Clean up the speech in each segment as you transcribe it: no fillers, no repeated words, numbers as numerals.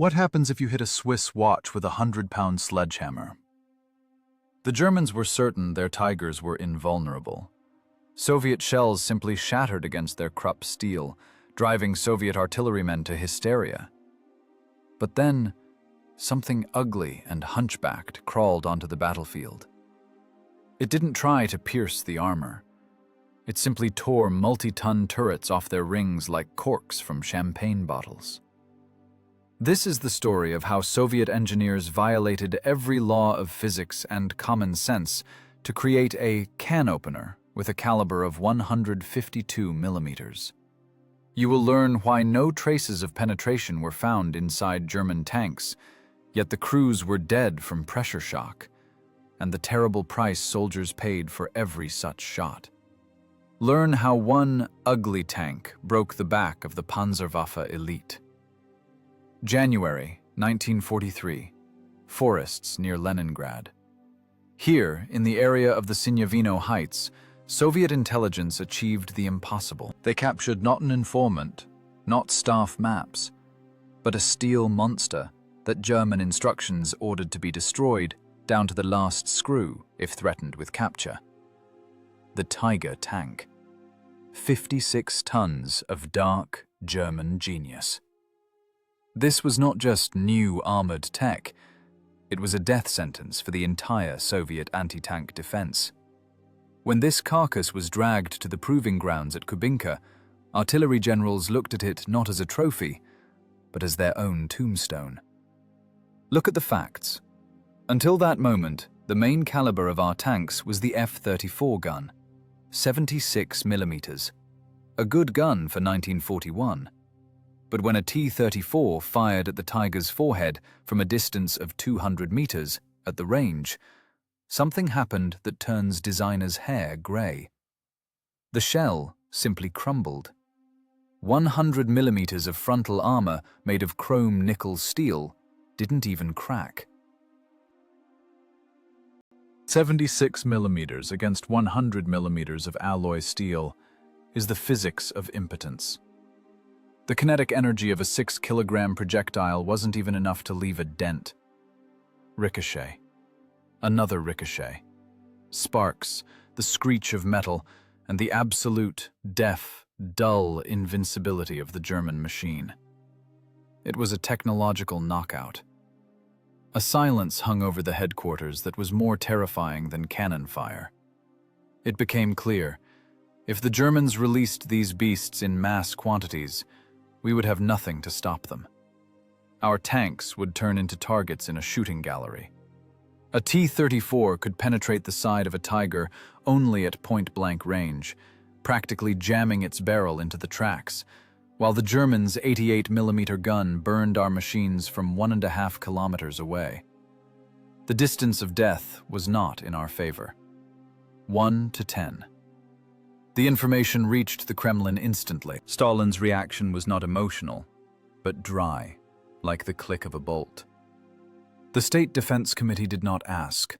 What happens if you hit a Swiss watch with a 100-pound sledgehammer? The Germans were certain their Tigers were invulnerable. Soviet shells simply shattered against their Krupp steel, driving Soviet artillerymen to hysteria. But then, something ugly and hunchbacked crawled onto the battlefield. It didn't try to pierce the armor. It simply tore multi-ton turrets off their rings like corks from champagne bottles. This is the story of how Soviet engineers violated every law of physics and common sense to create a can opener with a caliber of 152 millimeters. You will learn why no traces of penetration were found inside German tanks, yet the crews were dead from pressure shock, and the terrible price soldiers paid for every such shot. Learn how one ugly tank broke the back of the Panzerwaffe elite. January 1943, forests near Leningrad. Here, in the area of the Sinyavino Heights, Soviet intelligence achieved the impossible. They captured not an informant, not staff maps, but a steel monster that German instructions ordered to be destroyed down to the last screw if threatened with capture. The Tiger tank. 56 tons of dark German genius. This was not just new armored tech, it was a death sentence for the entire Soviet anti-tank defense. When this carcass was dragged to the proving grounds at Kubinka, artillery generals looked at it not as a trophy, but as their own tombstone. Look at the facts. Until that moment, the main caliber of our tanks was the F-34 gun, 76 millimeters, a good gun for 1941. But when a T-34 fired at the Tiger's forehead from a distance of 200 meters at the range, something happened that turns designers' hair gray. The shell simply crumbled. 100 millimeters of frontal armor made of chrome nickel steel didn't even crack. 76 millimeters against 100 millimeters of alloy steel is the physics of impotence. The kinetic energy of a 6-kilogram projectile wasn't even enough to leave a dent. Ricochet. Another ricochet. Sparks, the screech of metal, and the absolute, deaf, dull invincibility of the German machine. It was a technological knockout. A silence hung over the headquarters that was more terrifying than cannon fire. It became clear, if the Germans released these beasts in mass quantities, we would have nothing to stop them. Our tanks would turn into targets in a shooting gallery. A T-34 could penetrate the side of a Tiger only at point-blank range, practically jamming its barrel into the tracks, while the Germans' 88-millimeter gun burned our machines from 1.5 kilometers away. The distance of death was not in our favor. 1 to 10. The information reached the Kremlin instantly. Stalin's reaction was not emotional, but dry, like the click of a bolt. The State Defense Committee did not ask.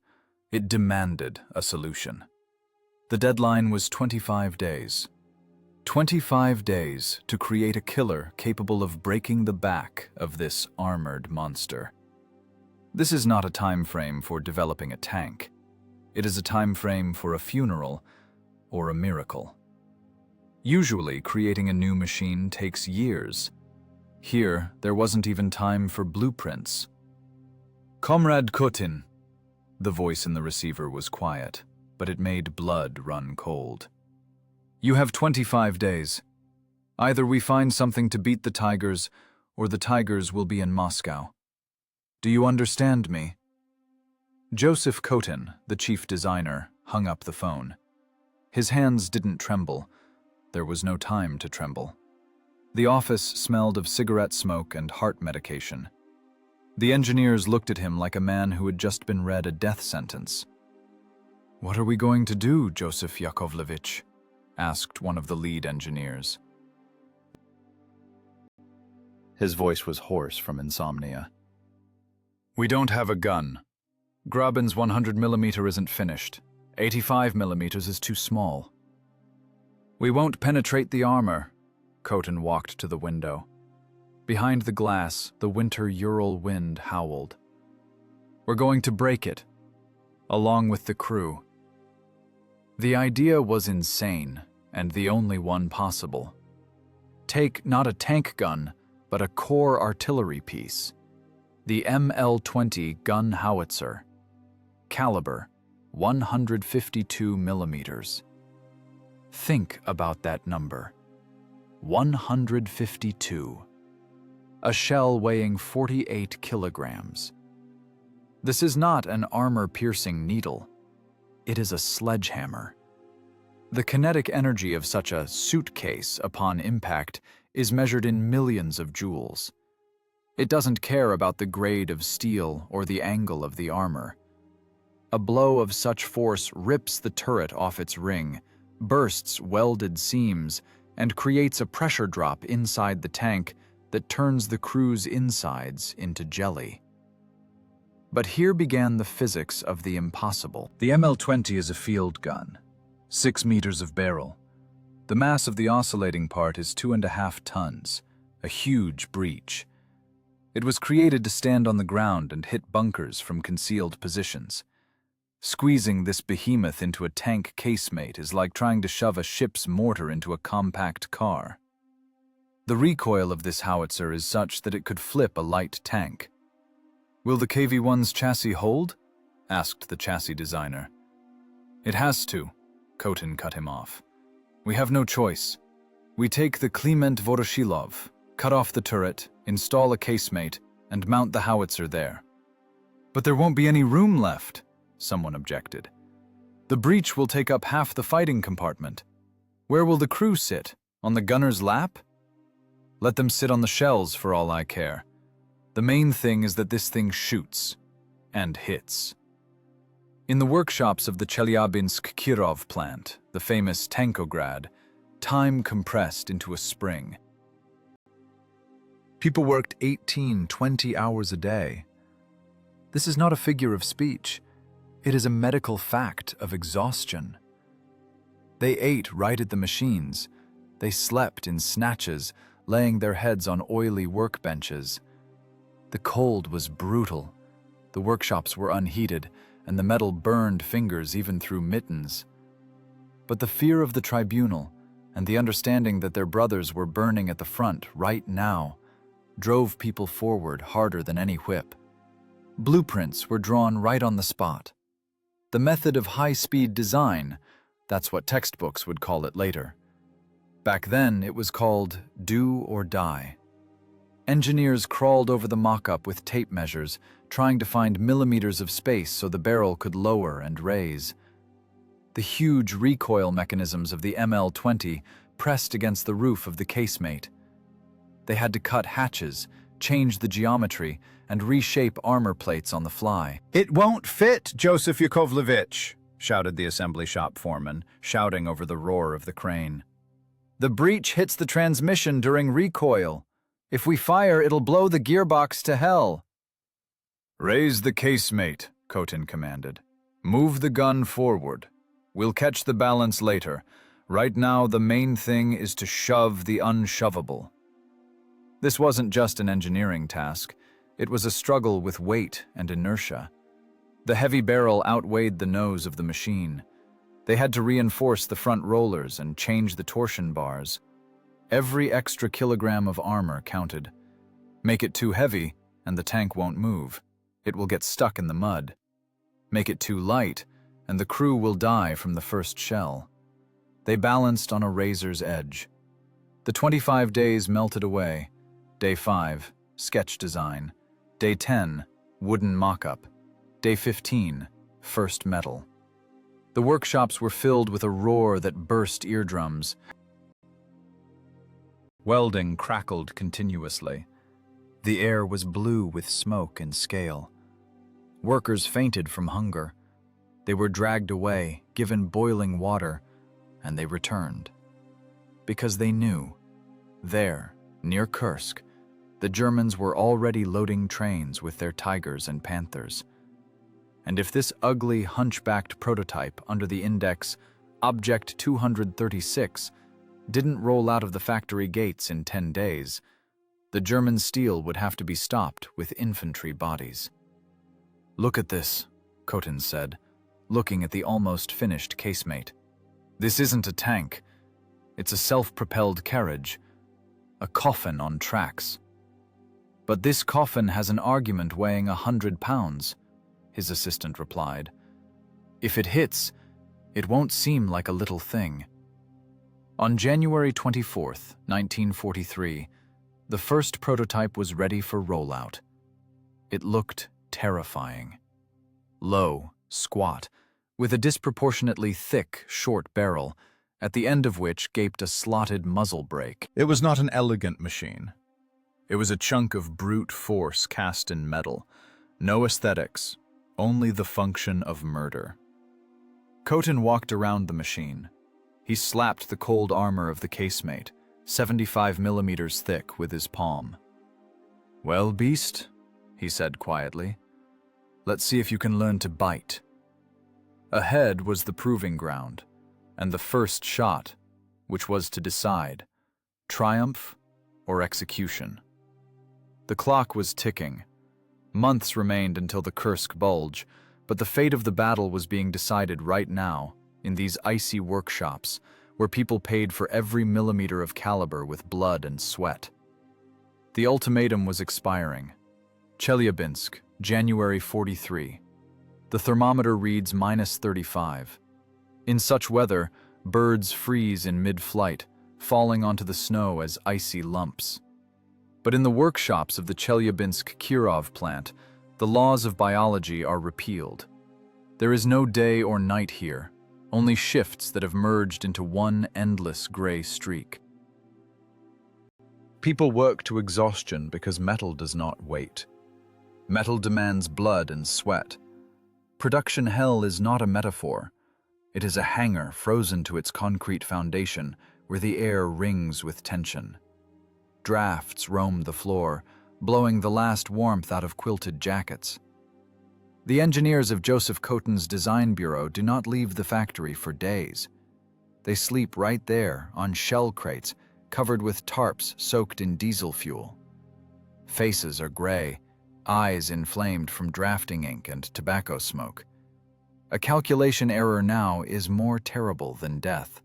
It demanded a solution. The deadline was 25 days. 25 days to create a killer capable of breaking the back of this armored monster. This is not a time frame for developing a tank. It is a time frame for a funeral or a miracle. Usually, creating a new machine takes years. Here, there wasn't even time for blueprints. Comrade Kotin. The voice in the receiver was quiet, but it made blood run cold. You have 25 days. Either we find something to beat the Tigers, or the Tigers will be in Moscow. Do you understand me? Joseph Kotin, the chief designer, hung up the phone. His hands didn't tremble. There was no time to tremble. The office smelled of cigarette smoke and heart medication. The engineers looked at him like a man who had just been read a death sentence. What are we going to do, Joseph Yakovlevich? Asked one of the lead engineers. His voice was hoarse from insomnia. We don't have a gun. Grabin's 100mm isn't finished. 85mm is too small. We won't penetrate the armor. Kotin walked to the window. Behind the glass, the winter Ural wind howled. "We're going to break it, along with the crew." The idea was insane, and the only one possible. Take not a tank gun, but a core artillery piece. The ML-20 gun howitzer. Caliber, 152 millimeters. Think about that number. 152. A shell weighing 48 kilograms. This is not an armor-piercing needle. It is a sledgehammer. The kinetic energy of such a suitcase upon impact is measured in millions of joules. It doesn't care about the grade of steel or the angle of the armor. A blow of such force rips the turret off its ring, bursts welded seams, and creates a pressure drop inside the tank that turns the crew's insides into jelly. But here began the physics of the impossible. The ML-20 is a field gun, 6 meters of barrel. The mass of the oscillating part is 2.5 tons, a huge breech. It was created to stand on the ground and hit bunkers from concealed positions. Squeezing this behemoth into a tank casemate is like trying to shove a ship's mortar into a compact car. The recoil of this howitzer is such that it could flip a light tank. "Will the KV-1's chassis hold?" asked the chassis designer. "It has to," Khotin cut him off. "We have no choice. We take the Kliment Voroshilov, cut off the turret, install a casemate, and mount the howitzer there." "But there won't be any room left," someone objected. "The breech will take up half the fighting compartment. Where will the crew sit? On the gunner's lap?" "Let them sit on the shells for all I care. The main thing is that this thing shoots and hits." In the workshops of the Chelyabinsk-Kirov plant, the famous Tankograd, time compressed into a spring. People worked 18, 20 hours a day. This is not a figure of speech. It is a medical fact of exhaustion. They ate right at the machines. They slept in snatches, laying their heads on oily workbenches. The cold was brutal. The workshops were unheated, and the metal burned fingers even through mittens. But the fear of the tribunal, and the understanding that their brothers were burning at the front right now, drove people forward harder than any whip. Blueprints were drawn right on the spot. The method of high-speed design, that's what textbooks would call it later. Back then, it was called do or die. Engineers crawled over the mock-up with tape measures, trying to find millimeters of space so the barrel could lower and raise. The huge recoil mechanisms of the ML-20 pressed against the roof of the casemate. They had to cut hatches, change the geometry, and reshape armor plates on the fly. "It won't fit, Joseph Yakovlevich," shouted the assembly shop foreman, shouting over the roar of the crane. "The breech hits the transmission during recoil. If we fire, it'll blow the gearbox to hell." "Raise the casemate," Khotin commanded. "Move the gun forward. We'll catch the balance later. Right now, the main thing is to shove the unshovable." This wasn't just an engineering task. It was a struggle with weight and inertia. The heavy barrel outweighed the nose of the machine. They had to reinforce the front rollers and change the torsion bars. Every extra kilogram of armor counted. Make it too heavy, and the tank won't move. It will get stuck in the mud. Make it too light, and the crew will die from the first shell. They balanced on a razor's edge. The 25 days melted away. Day 5, sketch design. Day 10, wooden mock-up. Day 15, first metal. The workshops were filled with a roar that burst eardrums. Welding crackled continuously. The air was blue with smoke and scale. Workers fainted from hunger. They were dragged away, given boiling water, and they returned. Because they knew, there, near Kursk, the Germans were already loading trains with their Tigers and Panthers. And if this ugly, hunchbacked prototype under the index Object 236 didn't roll out of the factory gates in 10 days, The German steel would have to be stopped with infantry bodies. "Look at this," Khotin said, looking at the almost finished casemate. "This isn't a tank. It's a self-propelled carriage, a coffin on tracks." "But this coffin has an argument weighing 100 pounds, his assistant replied. "If it hits, it won't seem like a little thing." On January 24th, 1943, the first prototype was ready for rollout. It looked terrifying. Low, squat, with a disproportionately thick, short barrel, at the end of which gaped a slotted muzzle brake. It was not an elegant machine. It was a chunk of brute force cast in metal. No aesthetics, only the function of murder. Khotin walked around the machine. He slapped the cold armor of the casemate, 75 millimeters thick, with his palm. "Well, beast," he said quietly, "let's see if you can learn to bite." Ahead was the proving ground, and the first shot, which was to decide triumph or execution. The clock was ticking. Months remained until the Kursk bulge, but the fate of the battle was being decided right now, in these icy workshops, where people paid for every millimeter of caliber with blood and sweat. The ultimatum was expiring. Chelyabinsk, January 43. The thermometer reads -35. In such weather, birds freeze in mid-flight, falling onto the snow as icy lumps. But in the workshops of the Chelyabinsk Kirov plant, the laws of biology are repealed. There is no day or night here, only shifts that have merged into one endless gray streak. People work to exhaustion because metal does not wait. Metal demands blood and sweat. Production hell is not a metaphor. It is a hangar frozen to its concrete foundation where the air rings with tension. Drafts roam the floor, blowing the last warmth out of quilted jackets. The engineers of Joseph Khotin's design bureau do not leave the factory for days. They sleep right there on shell crates covered with tarps soaked in diesel fuel. Faces are gray, eyes inflamed from drafting ink and tobacco smoke. A calculation error now is more terrible than death.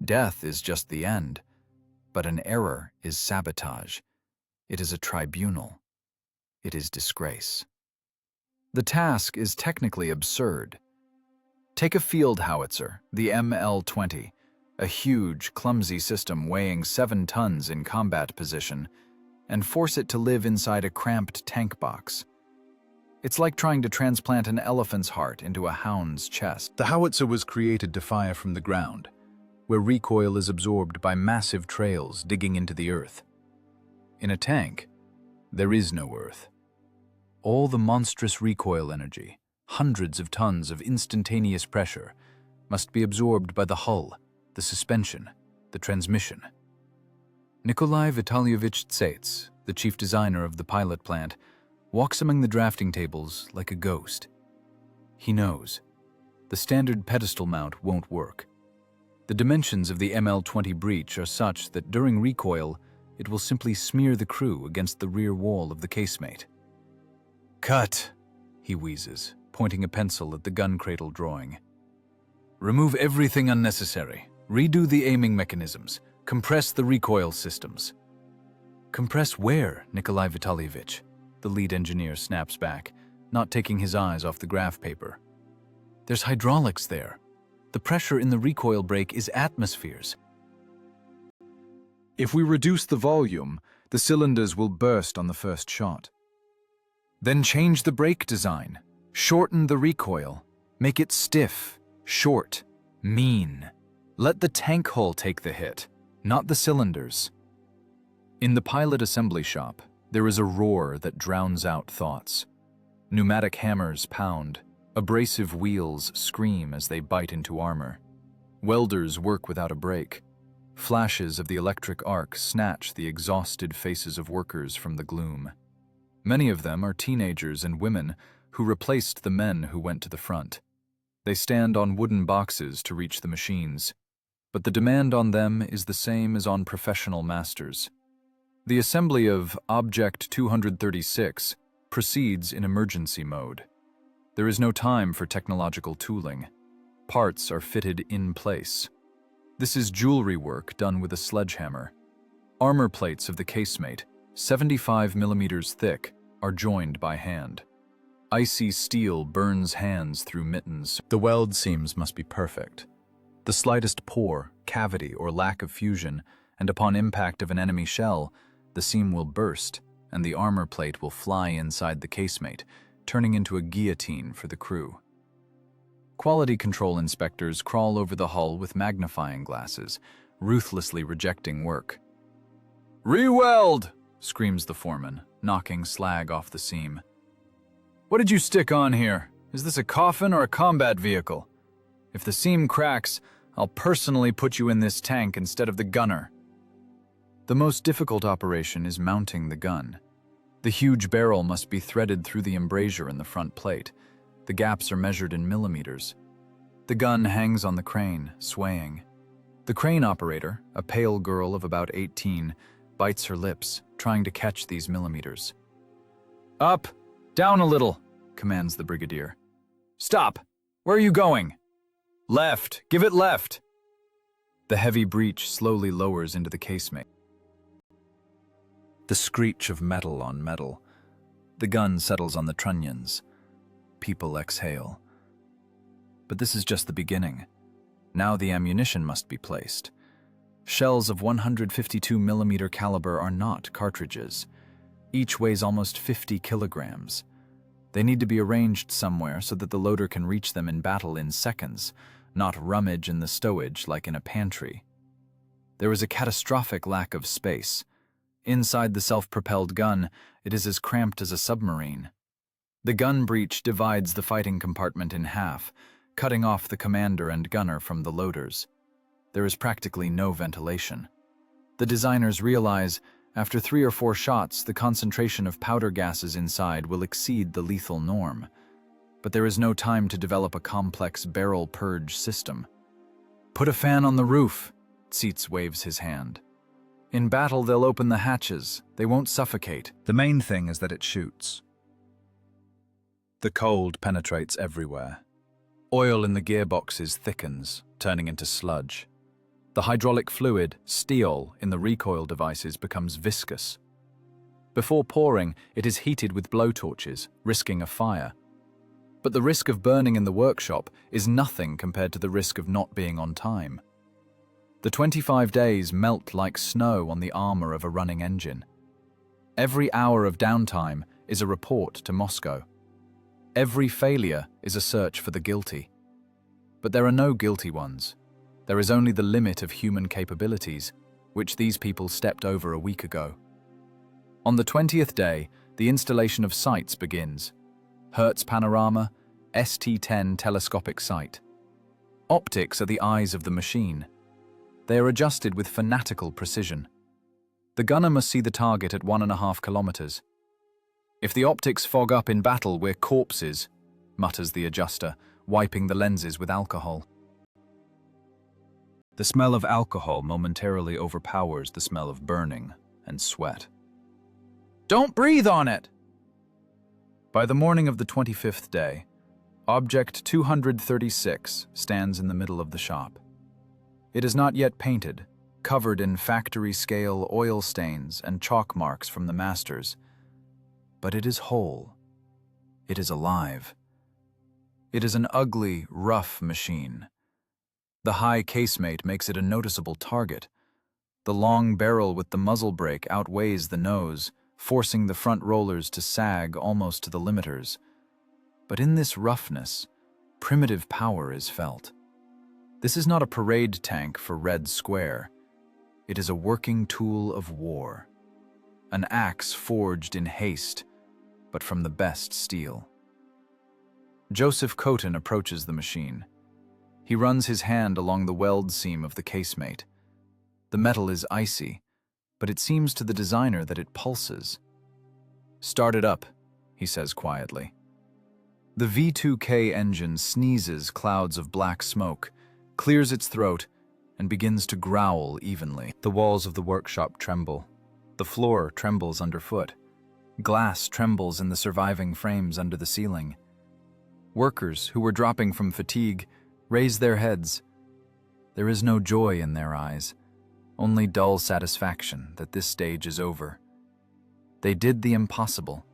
Death is just the end, but an error is sabotage. It is a tribunal. It is disgrace. The task is technically absurd. Take a field howitzer, the ML-20, a huge, clumsy system weighing 7 tons in combat position, and force it to live inside a cramped tank box. It's like trying to transplant an elephant's heart into a hound's chest. The howitzer was created to fire from the ground, where recoil is absorbed by massive trails digging into the earth. In a tank, there is no earth. All the monstrous recoil energy, hundreds of tons of instantaneous pressure, must be absorbed by the hull, the suspension, the transmission. Nikolai Vitalyevich Tsaits, the chief designer of the pilot plant, walks among the drafting tables like a ghost. He knows. The standard pedestal mount won't work. The dimensions of the ML-20 breech are such that during recoil, it will simply smear the crew against the rear wall of the casemate. "Cut," he wheezes, pointing a pencil at the gun cradle drawing. "Remove everything unnecessary. Redo the aiming mechanisms. Compress the recoil systems." "Compress where, Nikolai Vitalyevich?" the lead engineer snaps back, not taking his eyes off the graph paper. "There's hydraulics there. The pressure in the recoil brake is atmospheres. If we reduce the volume, the cylinders will burst on the first shot. Then change the brake design. Shorten the recoil. Make it stiff, short, mean. Let the tank hull take the hit, not the cylinders." In the pilot assembly shop, there is a roar that drowns out thoughts. Pneumatic hammers pound. Abrasive wheels scream as they bite into armor. Welders work without a break. Flashes of the electric arc snatch the exhausted faces of workers from the gloom. Many of them are teenagers and women who replaced the men who went to the front. They stand on wooden boxes to reach the machines, but the demand on them is the same as on professional masters. The assembly of Object 236 proceeds in emergency mode. There is no time for technological tooling. Parts are fitted in place. This is jewelry work done with a sledgehammer. Armor plates of the casemate, 75 millimeters thick, are joined by hand. Icy steel burns hands through mittens. The weld seams must be perfect. The slightest pore, cavity, or lack of fusion, and upon impact of an enemy shell, the seam will burst, and the armor plate will fly inside the casemate, turning into a guillotine for the crew. Quality control inspectors crawl over the hull with magnifying glasses, ruthlessly rejecting work. "Re-weld!" screams the foreman, knocking slag off the seam. "What did you stick on here? Is this a coffin or a combat vehicle? If the seam cracks, I'll personally put you in this tank instead of the gunner." The most difficult operation is mounting the gun. The huge barrel must be threaded through the embrasure in the front plate. The gaps are measured in millimeters. The gun hangs on the crane, swaying. The crane operator, a pale girl of about 18, bites her lips, trying to catch these millimeters. "Up! Down a little!" commands the brigadier. "Stop! Where are you going?" "Left! Give it left!" The heavy breech slowly lowers into the casemate. The screech of metal on metal. The gun settles on the trunnions. People exhale. But this is just the beginning. Now the ammunition must be placed. Shells of 152 millimeter caliber are not cartridges. Each weighs almost 50 kilograms. They need to be arranged somewhere so that the loader can reach them in battle in seconds, not rummage in the stowage like in a pantry. There is a catastrophic lack of space. Inside the self-propelled gun, it is as cramped as a submarine. The gun breech divides the fighting compartment in half, cutting off the commander and gunner from the loaders. There is practically no ventilation. The designers realize, after 3 or 4 shots, the concentration of powder gases inside will exceed the lethal norm. But there is no time to develop a complex barrel purge system. "Put a fan on the roof," Tsiets waves his hand. "In battle, they'll open the hatches. They won't suffocate. The main thing is that it shoots." The cold penetrates everywhere. Oil in the gearboxes thickens, turning into sludge. The hydraulic fluid, steel, in the recoil devices becomes viscous. Before pouring, it is heated with blowtorches, risking a fire. But the risk of burning in the workshop is nothing compared to the risk of not being on time. The 25 days melt like snow on the armor of a running engine. Every hour of downtime is a report to Moscow. Every failure is a search for the guilty. But there are no guilty ones. There is only the limit of human capabilities, which these people stepped over a week ago. On the 20th day, the installation of sights begins. Hertz panorama, ST-10 telescopic sight. Optics are the eyes of the machine. They are adjusted with fanatical precision. The gunner must see the target at 1.5 kilometers. "If the optics fog up in battle, we're corpses," mutters the adjuster, wiping the lenses with alcohol. The smell of alcohol momentarily overpowers the smell of burning and sweat. "Don't breathe on it!" By the morning of the 25th day, Object 236 stands in the middle of the shop. It is not yet painted, covered in factory-scale oil stains and chalk marks from the masters. But it is whole. It is alive. It is an ugly, rough machine. The high casemate makes it a noticeable target. The long barrel with the muzzle brake outweighs the nose, forcing the front rollers to sag almost to the limiters. But in this roughness, primitive power is felt. This is not a parade tank for Red Square. It is a working tool of war. An axe forged in haste, but from the best steel. Joseph Coton approaches the machine. He runs his hand along the weld seam of the casemate. The metal is icy, but it seems to the designer that it pulses. "Start it up," he says quietly. The V2K engine sneezes clouds of black smoke, clears its throat, and begins to growl evenly. The walls of the workshop tremble. The floor trembles underfoot. Glass trembles in the surviving frames under the ceiling. Workers who were dropping from fatigue raise their heads. There is no joy in their eyes, only dull satisfaction that this stage is over. They did the impossible.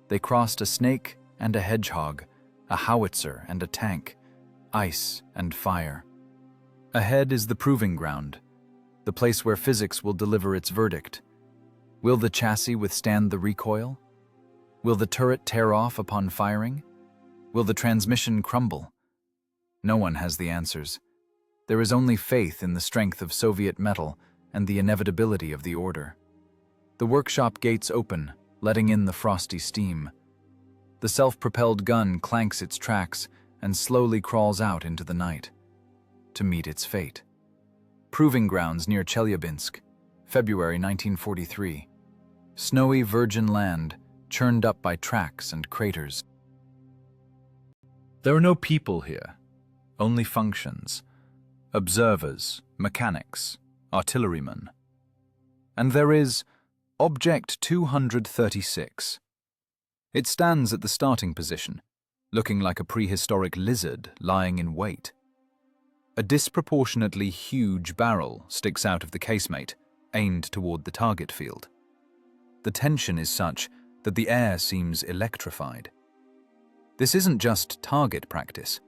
They crossed a snake and a hedgehog, a howitzer and a tank, ice and fire. Ahead is the proving ground, the place where physics will deliver its verdict. Will the chassis withstand the recoil? Will the turret tear off upon firing? Will the transmission crumble? No one has the answers. There is only faith in the strength of Soviet metal and the inevitability of the order. The workshop gates open, letting in the frosty steam. The self-propelled gun clanks its tracks and slowly crawls out into the night to meet its fate. Proving grounds near Chelyabinsk, February 1943. Snowy virgin land, churned up by tracks and craters. There are no people here, only functions. Observers, mechanics, artillerymen. And there is Object 236. It stands at the starting position, looking like a prehistoric lizard lying in wait. A disproportionately huge barrel sticks out of the casemate, aimed toward the target field. The tension is such that the air seems electrified. This isn't just target practice.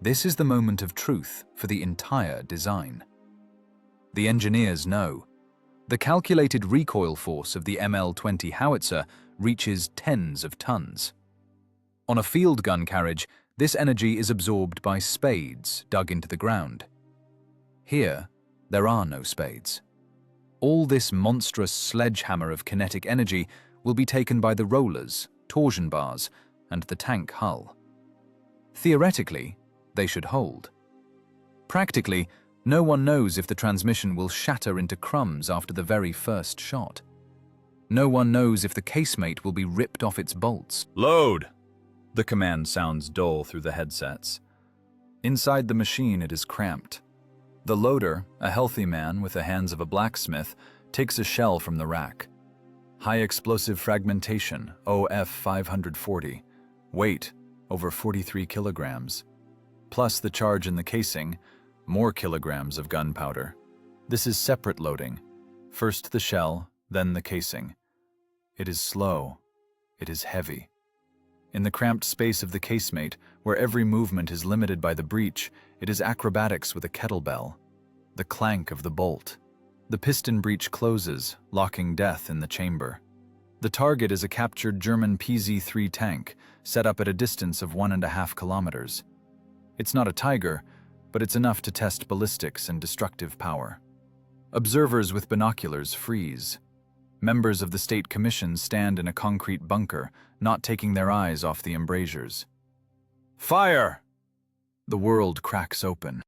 This is the moment of truth for the entire design. The engineers know. The calculated recoil force of the ML-20 howitzer reaches tens of tons. On a field gun carriage, this energy is absorbed by spades dug into the ground. Here, there are no spades. All this monstrous sledgehammer of kinetic energy will be taken by the rollers, torsion bars, and the tank hull. Theoretically, they should hold. Practically, no one knows if the transmission will shatter into crumbs after the very first shot. No one knows if the casemate will be ripped off its bolts. Load! The command sounds dull through the headsets. Inside the machine, it is cramped. The loader, a healthy man with the hands of a blacksmith, takes a shell from the rack. High explosive fragmentation, OF 540. Weight, over 43 kilograms. Plus the charge in the casing, more kilograms of gunpowder. This is separate loading. First the shell, then the casing. It is slow. It is heavy. In the cramped space of the casemate, where every movement is limited by the breech, it is acrobatics with a kettlebell. The clank of the bolt. The piston breech closes, locking death in the chamber. The target is a captured German PZ-3 tank, set up at a distance of 1.5 kilometers. It's not a Tiger, but it's enough to test ballistics and destructive power. Observers with binoculars freeze. Members of the State Commission stand in a concrete bunker, not taking their eyes off the embrasures. Fire! The world cracks open.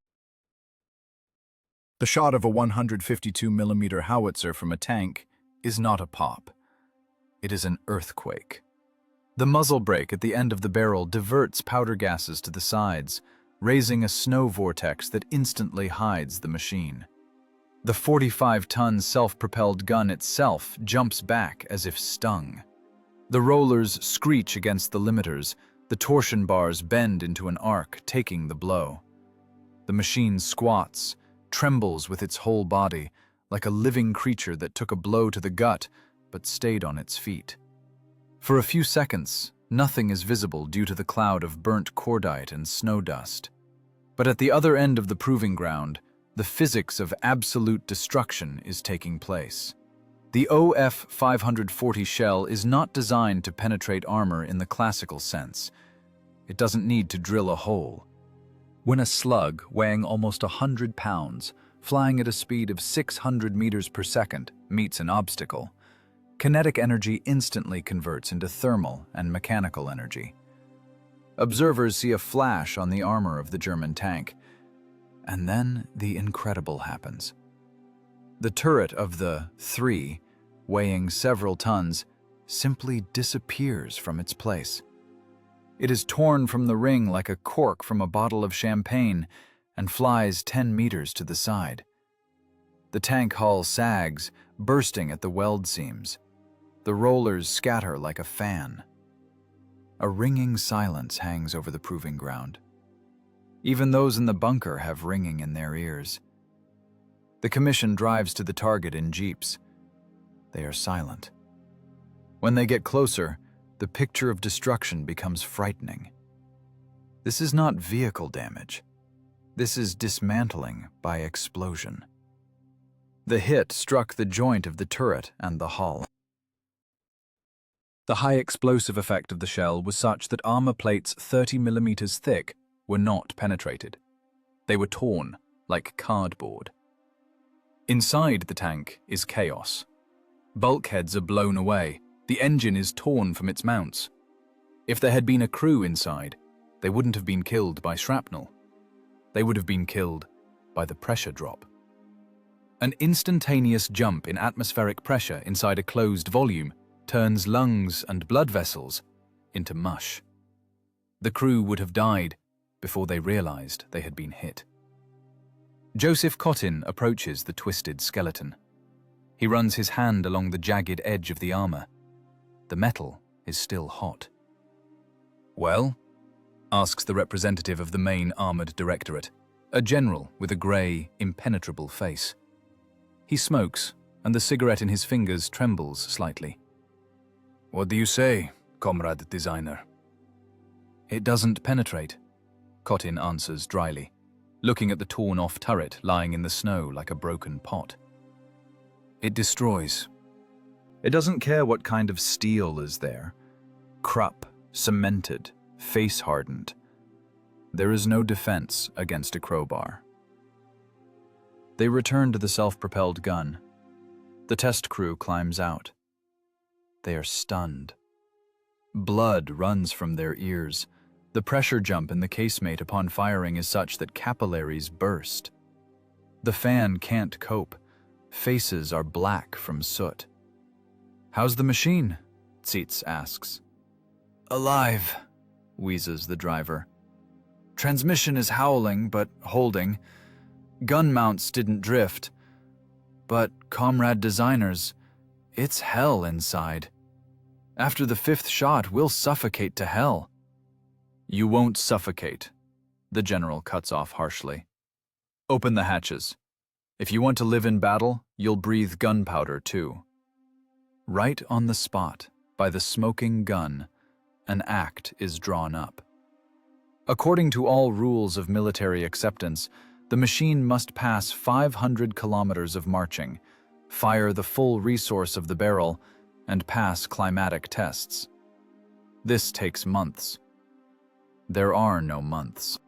The shot of a 152mm howitzer from a tank is not a pop. It is an earthquake. The muzzle brake at the end of the barrel diverts powder gases to the sides, raising a snow vortex that instantly hides the machine. The 45-ton self-propelled gun itself jumps back as if stung. The rollers screech against the limiters, the torsion bars bend into an arc, taking the blow. The machine squats, trembles with its whole body, like a living creature that took a blow to the gut but stayed on its feet. For a few seconds, nothing is visible due to the cloud of burnt cordite and snow dust. But at the other end of the proving ground, the physics of absolute destruction is taking place. The OF 540 shell is not designed to penetrate armor in the classical sense. It doesn't need to drill a hole. When a slug weighing almost 100 pounds, flying at a speed of 600 meters per second, meets an obstacle, kinetic energy instantly converts into thermal and mechanical energy. Observers see a flash on the armor of the German tank, and then the incredible happens. The turret of the 3, weighing several tons, simply disappears from its place. It is torn from the ring like a cork from a bottle of champagne and flies 10 meters to the side. The tank hull sags, bursting at the weld seams. The rollers scatter like a fan. A ringing silence hangs over the proving ground. Even those in the bunker have ringing in their ears. The commission drives to the target in jeeps. They are silent. When they get closer, the picture of destruction becomes frightening. This is not vehicle damage. This is dismantling by explosion. The hit struck the joint of the turret and the hull. The high explosive effect of the shell was such that armor plates 30 millimeters thick were not penetrated. They were torn like cardboard. Inside the tank is chaos. Bulkheads are blown away. The engine is torn from its mounts. If there had been a crew inside, they wouldn't have been killed by shrapnel. They would have been killed by the pressure drop. An instantaneous jump in atmospheric pressure inside a closed volume turns lungs and blood vessels into mush. The crew would have died before they realized they had been hit. Joseph Cottin approaches the twisted skeleton. He runs his hand along the jagged edge of the armor. The metal is still hot. "Well?" asks the representative of the main armored directorate, a general with a grey, impenetrable face. He smokes, and the cigarette in his fingers trembles slightly. "What do you say, comrade designer?" "It doesn't penetrate," Cottin answers dryly, looking at the torn-off turret lying in the snow like a broken pot. "It destroys. It doesn't care what kind of steel is there. Krupp, cemented, face-hardened. There is no defense against a crowbar." They return to the self-propelled gun. The test crew climbs out. They are stunned. Blood runs from their ears. The pressure jump in the casemate upon firing is such that capillaries burst. The fan can't cope. Faces are black from soot. "How's the machine?" Tsiets asks. "Alive," wheezes the driver. "Transmission is howling, but holding. Gun mounts didn't drift. But, comrade designers, it's hell inside. After the 5th shot, we'll suffocate to hell." "You won't suffocate," the general cuts off harshly. "Open the hatches. If you want to live in battle, you'll breathe gunpowder too." Right on the spot, by the smoking gun, an act is drawn up. According to all rules of military acceptance, the machine must pass 500 kilometers of marching, fire the full resource of the barrel, and pass climatic tests. This takes months. There are no months.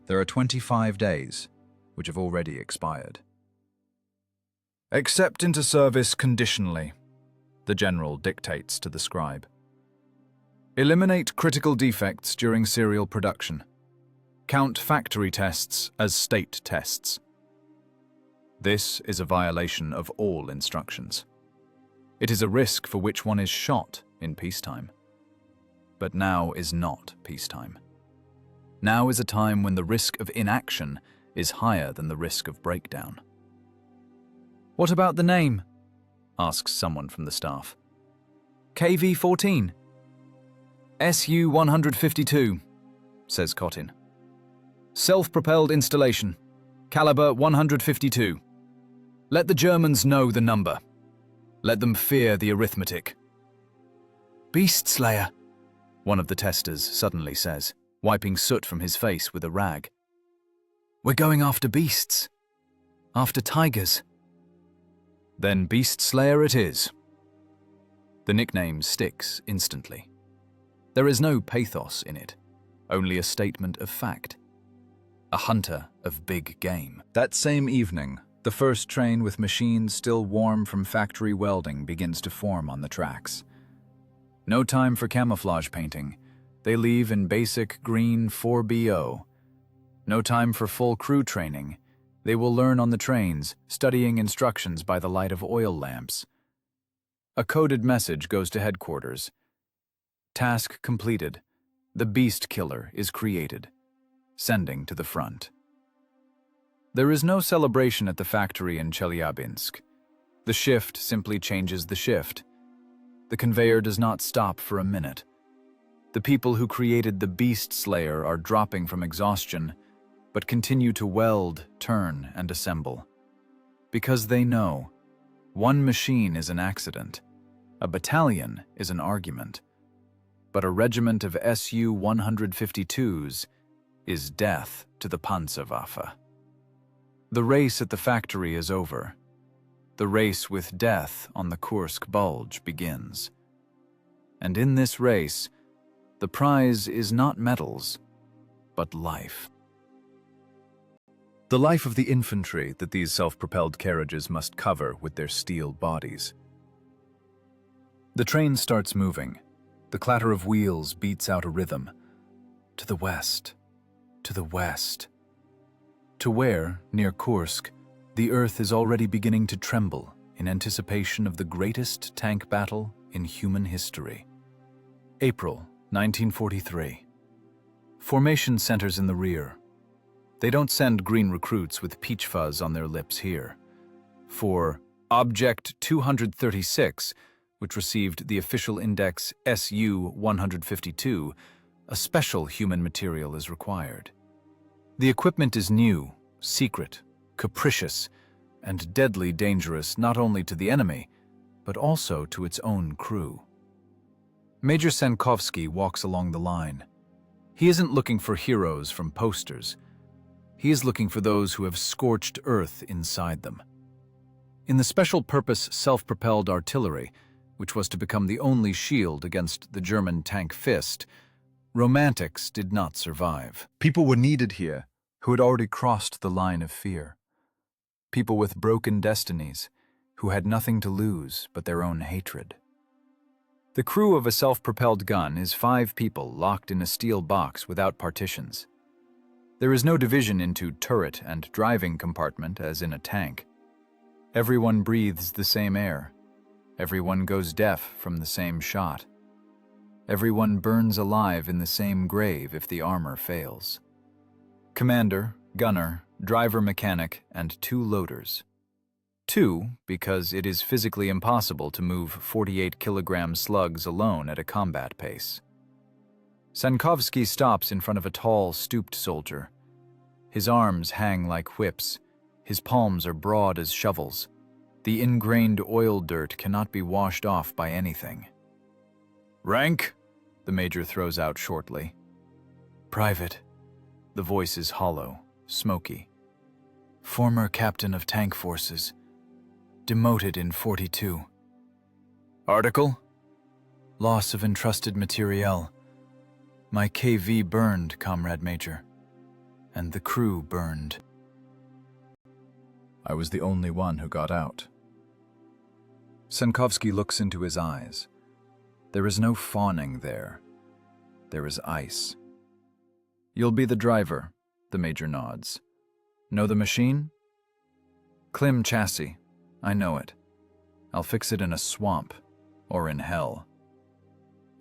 There are 25 days, which have already expired. "Accept into service conditionally," the general dictates to the scribe. "Eliminate critical defects during serial production. Count factory tests as state tests." This is a violation of all instructions. It is a risk for which one is shot in peacetime. But now is not peacetime. Now is a time when the risk of inaction is higher than the risk of breakdown. "What about the name?" asks someone from the staff. "KV-14. SU-152, says Cottin. "Self-propelled installation. Caliber 152. Let the Germans know the number. Let them fear the arithmetic." "Beast Slayer," one of the testers suddenly says, wiping soot from his face with a rag. "We're going after beasts. After tigers." "Then Beast Slayer it is." The nickname sticks instantly. There is no pathos in it, only a statement of fact. A hunter of big game. That same evening, the first train with machines still warm from factory welding begins to form on the tracks. No time for camouflage painting. They leave in basic green 4BO. No time for full crew training. They will learn on the trains, studying instructions by the light of oil lamps. A coded message goes to headquarters. Task completed. The beast killer is created. Sending to the front. There is no celebration at the factory in Chelyabinsk. The shift simply changes the shift. The conveyor does not stop for a minute. The people who created the beast slayer are dropping from exhaustion, but continue to weld, turn, and assemble. Because they know, one machine is an accident, a battalion is an argument, but a regiment of Su-152s is death to the Panzerwaffe. The race at the factory is over. The race with death on the Kursk bulge begins. And in this race, the prize is not medals, but life. The life of the infantry that these self-propelled carriages must cover with their steel bodies. The train starts moving. The clatter of wheels beats out a rhythm. To the west, to the west. To where, near Kursk, the earth is already beginning to tremble in anticipation of the greatest tank battle in human history. April 1943. Formation centers in the rear. They don't send green recruits with peach fuzz on their lips here. For Object 236, which received the official index Su-152, a special human material is required. The equipment is new, secret, capricious, and deadly dangerous not only to the enemy, but also to its own crew. Major Sankovsky walks along the line. He isn't looking for heroes from posters. He is looking for those who have scorched earth inside them. In the special-purpose self-propelled artillery, which was to become the only shield against the German tank fist, romantics did not survive. People were needed here who had already crossed the line of fear. People with broken destinies who had nothing to lose but their own hatred. The crew of a self-propelled gun is 5 people locked in a steel box without partitions. There is no division into turret and driving compartment as in a tank. Everyone breathes the same air. Everyone goes deaf from the same shot. Everyone burns alive in the same grave if the armor fails. Commander, gunner, driver mechanic, and 2 loaders. 2, because it is physically impossible to move 48-kilogram slugs alone at a combat pace. Sankovsky stops in front of a tall, stooped soldier. His arms hang like whips. His palms are broad as shovels. The ingrained oil dirt cannot be washed off by anything. "Rank?" the major throws out shortly. "Private." The voice is hollow, smoky. "Former captain of tank forces. Demoted in 42. "Article?" "Loss of entrusted materiel. My KV burned, Comrade Major. And the crew burned." I was the only one who got out. Sankovsky looks into his eyes. There is no fawning there. There is ice. "You'll be the driver," the major nods. "Know the machine?" "Klim chassis. I know it. I'll fix it in a swamp, or in hell."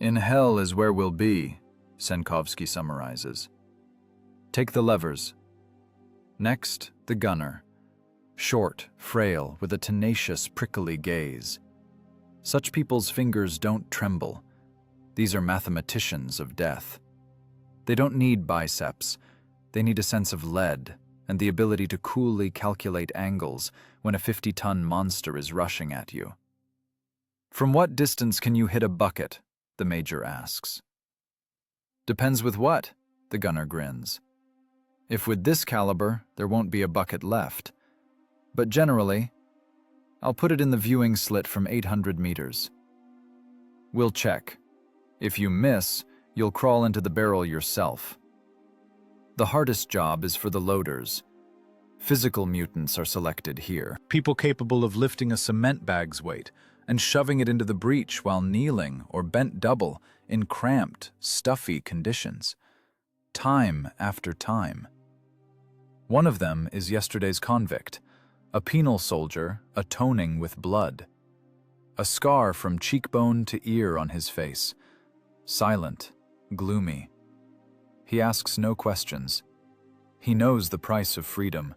"In hell is where we'll be," Sankovsky summarizes. "Take the levers." Next, the gunner. Short, frail, with a tenacious, prickly gaze. Such people's fingers don't tremble. These are mathematicians of death. They don't need biceps. They need a sense of lead and the ability to coolly calculate angles when a 50-ton monster is rushing at you. "From what distance can you hit a bucket?" the major asks. "Depends with what," the gunner grins. "If with this caliber, there won't be a bucket left. But generally, I'll put it in the viewing slit from 800 meters. We'll check. If you miss, you'll crawl into the barrel yourself." The hardest job is for the loaders. Physical mutants are selected here. People capable of lifting a cement bag's weight and shoving it into the breach while kneeling or bent double in cramped, stuffy conditions. Time after time. One of them is yesterday's convict, a penal soldier atoning with blood. A scar from cheekbone to ear on his face. Silent, gloomy. He asks no questions. He knows the price of freedom.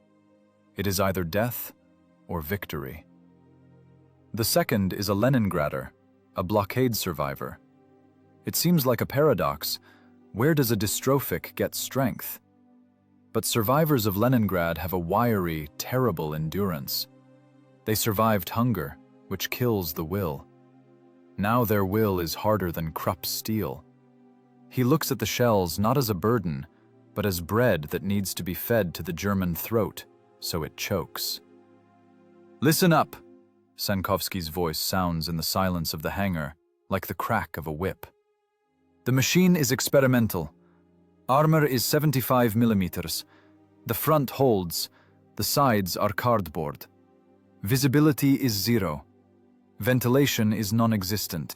It is either death or victory. The second is a Leningrader, a blockade survivor. It seems like a paradox. Where does a dystrophic get strength? But survivors of Leningrad have a wiry, terrible endurance. They survived hunger, which kills the will. Now their will is harder than Krupp's steel. He looks at the shells not as a burden, but as bread that needs to be fed to the German throat, so it chokes. "Listen up!" Sankovsky's voice sounds in the silence of the hangar, like the crack of a whip. "The machine is experimental. Armor is 75 millimeters. The front holds. The sides are cardboard. Visibility is 0. Ventilation is non-existent.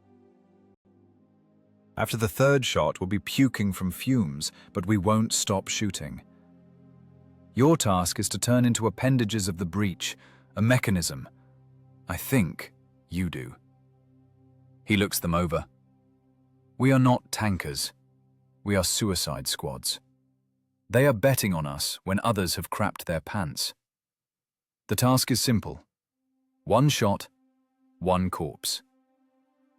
After the third shot, we'll be puking from fumes, but we won't stop shooting. Your task is to turn into appendages of the breach, a mechanism. I think you do." He looks them over. "We are not tankers. We are suicide squads. They are betting on us when others have crapped their pants. The task is simple. 1 shot, 1 corpse.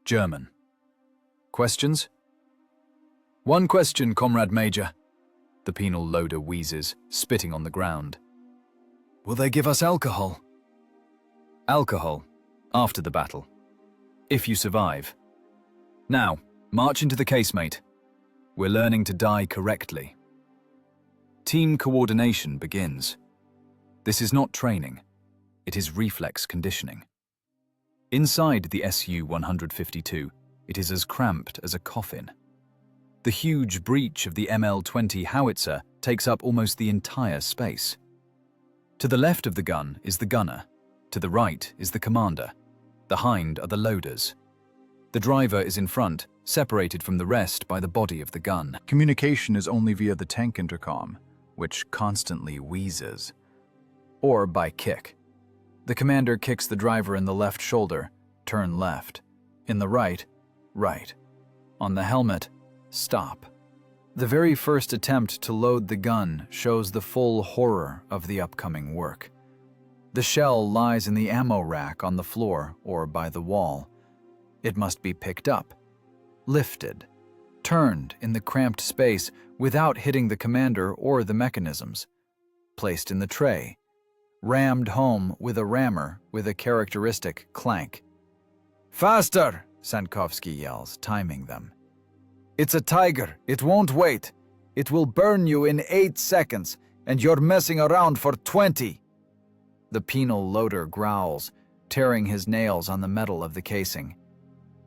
German. Questions?" "One question, Comrade Major." The penal loader wheezes, spitting on the ground. "Will they give us alcohol?" "Alcohol, after the battle. If you survive. Now, march into the casemate. We're learning to die correctly." Team coordination begins. This is not training. It is reflex conditioning. Inside the Su-152, it is as cramped as a coffin. The huge breech of the ML-20 howitzer takes up almost the entire space. To the left of the gun is the gunner. To the right is the commander. Behind are the loaders. The driver is in front, separated from the rest by the body of the gun. Communication is only via the tank intercom, which constantly wheezes. Or by kick. The commander kicks the driver in the left shoulder, turn left. In the right, right. On the helmet, stop. The very first attempt to load the gun shows the full horror of the upcoming work. The shell lies in the ammo rack on the floor or by the wall. It must be picked up, lifted, turned in the cramped space without hitting the commander or the mechanisms, placed in the tray, rammed home with a rammer with a characteristic clank. "Faster!" Sankovsky yells, timing them. "It's a Tiger. It won't wait. It will burn you in 8 seconds, and you're messing around for 20. The penal loader growls, tearing his nails on the metal of the casing.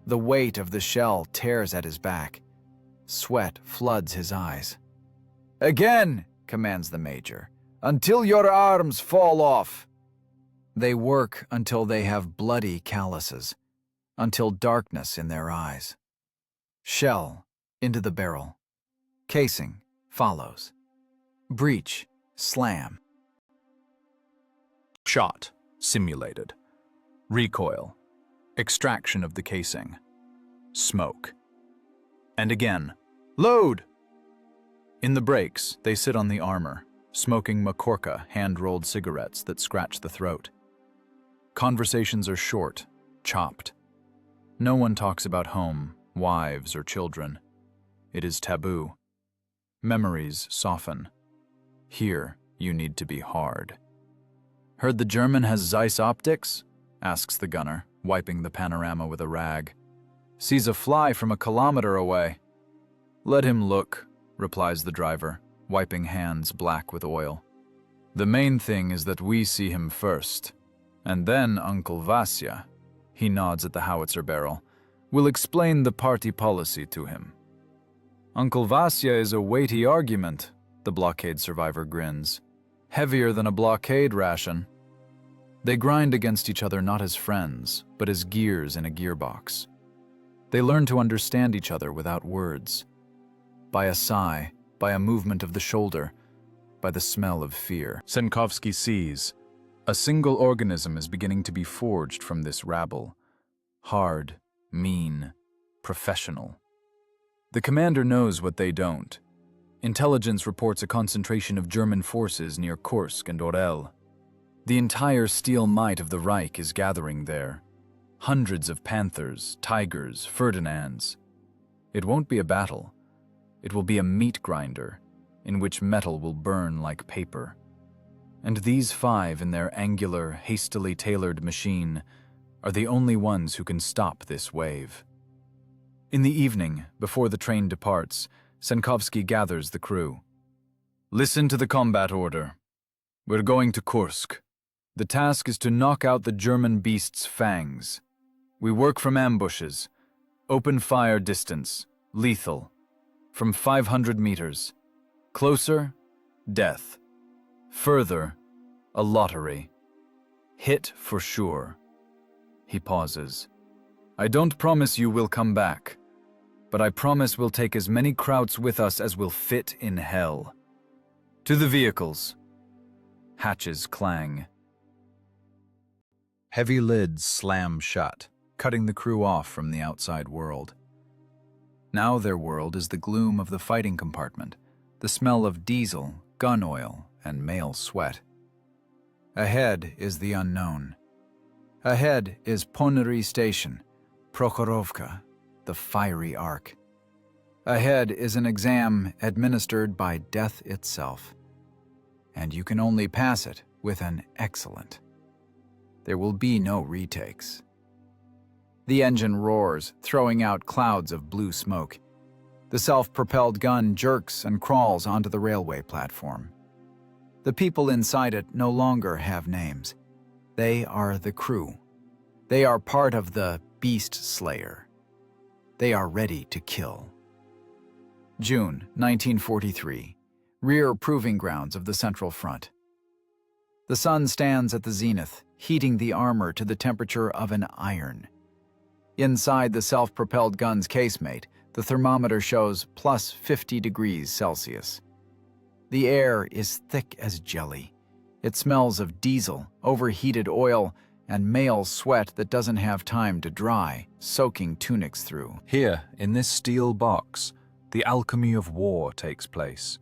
The weight of the shell tears at his back. Sweat floods his eyes. "Again!" commands the major. "Until your arms fall off." They work until they have bloody calluses, until darkness in their eyes. Shell into the barrel. Casing follows. Breech, slam. Shot, simulated. Recoil, extraction of the casing. Smoke. And again, load! In the brakes, they sit on the armor, smoking Makorka hand-rolled cigarettes that scratch the throat. Conversations are short, chopped. No one talks about home, wives, or children. It is taboo. Memories soften. Here, you need to be hard. "Heard the German has Zeiss optics?" asks the gunner, wiping the panorama with a rag. "Sees a fly from a kilometer away." "Let him look," replies the driver, wiping hands black with oil. "The main thing is that we see him first. And then Uncle Vasya," he nods at the howitzer barrel, "will explain the party policy to him." "Uncle Vasya is a weighty argument," the blockade survivor grins. "Heavier than a blockade ration." They grind against each other not as friends, but as gears in a gearbox. They learn to understand each other without words. By a sigh, by a movement of the shoulder, by the smell of fear. Sankovsky sees. A single organism is beginning to be forged from this rabble. Hard, mean, professional. The commander knows what they don't. Intelligence reports a concentration of German forces near Kursk and Orel. The entire steel might of the Reich is gathering there. Hundreds of panthers, tigers, Ferdinands. It won't be a battle. It will be a meat grinder, in which metal will burn like paper. And these 5 in their angular, hastily tailored machine are the only ones who can stop this wave. In the evening, before the train departs, Sankovsky gathers the crew. Listen to the combat order. We're going to Kursk. The task is to knock out the German beast's fangs. We work from ambushes. Open fire distance. Lethal. From 500 meters. Closer, death. Further, a lottery. Hit for sure. He pauses. I don't promise you we'll come back, but I promise we'll take as many krauts with us as will fit in hell. To the vehicles. Hatches clang. Heavy lids slam shut, cutting the crew off from the outside world. Now their world is the gloom of the fighting compartment, the smell of diesel, gun oil, and male sweat. Ahead is the unknown. Ahead is Ponnery Station, Prokhorovka, the fiery arc. Ahead is an exam administered by death itself. And you can only pass it with an excellent. There will be no retakes. The engine roars, throwing out clouds of blue smoke. The self-propelled gun jerks and crawls onto the railway platform. The people inside it no longer have names. They are the crew. They are part of the Beast Slayer. They are ready to kill. June 1943. Rear proving grounds of the Central Front. The sun stands at the zenith, heating the armor to the temperature of an iron. Inside the self-propelled gun's casemate, the thermometer shows plus 50 degrees Celsius. The air is thick as jelly. It smells of diesel, overheated oil, and male sweat that doesn't have time to dry, soaking tunics through. Here, in this steel box, the alchemy of war takes place.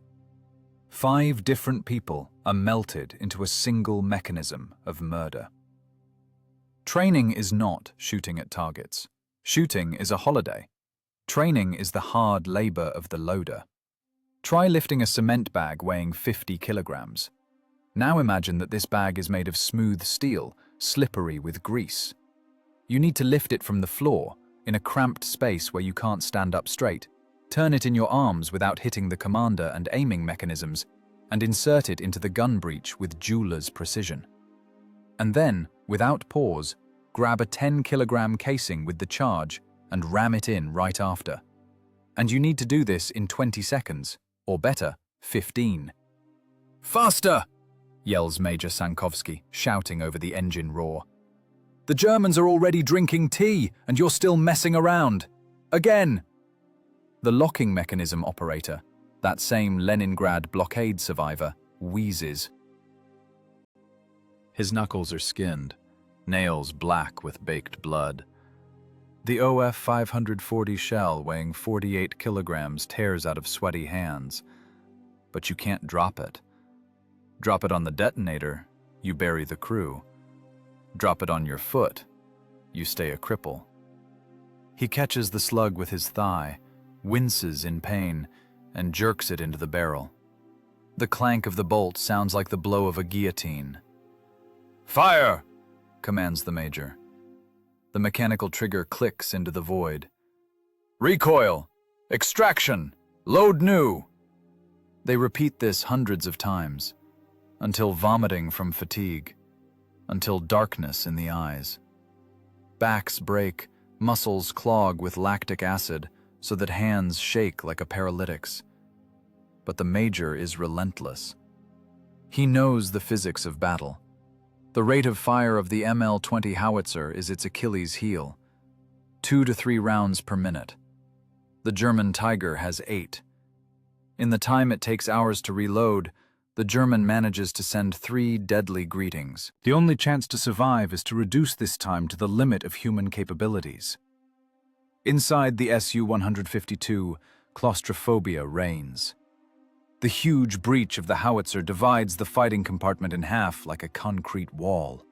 5 different people are melted into a single mechanism of murder. Training is not shooting at targets. Shooting is a holiday. Training is the hard labor of the loader. Try lifting a cement bag weighing 50 kilograms. Now imagine that this bag is made of smooth steel, slippery with grease. You need to lift it from the floor, in a cramped space where you can't stand up straight, turn it in your arms without hitting the commander and aiming mechanisms, and insert it into the gun breech with jeweler's precision. And then, without pause, grab a 10-kilogram casing with the charge and ram it in right after. And you need to do this in 20 seconds, or better, 15. Faster! Yells Major Sankovsky, shouting over the engine roar. The Germans are already drinking tea, and you're still messing around. Again! The locking mechanism operator, that same Leningrad blockade survivor, wheezes. His knuckles are skinned, nails black with baked blood. The OF 540 shell weighing 48 kilograms tears out of sweaty hands. But you can't drop it. Drop it on the detonator, you bury the crew. Drop it on your foot, you stay a cripple. He catches the slug with his thigh, winces in pain, and jerks it into the barrel. The clank of the bolt sounds like the blow of a guillotine. Fire! Commands the major. The mechanical trigger clicks into the void. Recoil! Extraction! Load new! They repeat this hundreds of times, until vomiting from fatigue, until darkness in the eyes. Backs break, muscles clog with lactic acid, so that hands shake like a paralytic's. But the major is relentless. He knows the physics of battle. The rate of fire of the ML-20 howitzer is its Achilles heel, 2 to 3 rounds per minute. The German Tiger has 8. In the time it takes hours to reload, the German manages to send 3 deadly greetings. The only chance to survive is to reduce this time to the limit of human capabilities. Inside the Su-152, claustrophobia reigns. The huge breech of the howitzer divides the fighting compartment in half like a concrete wall.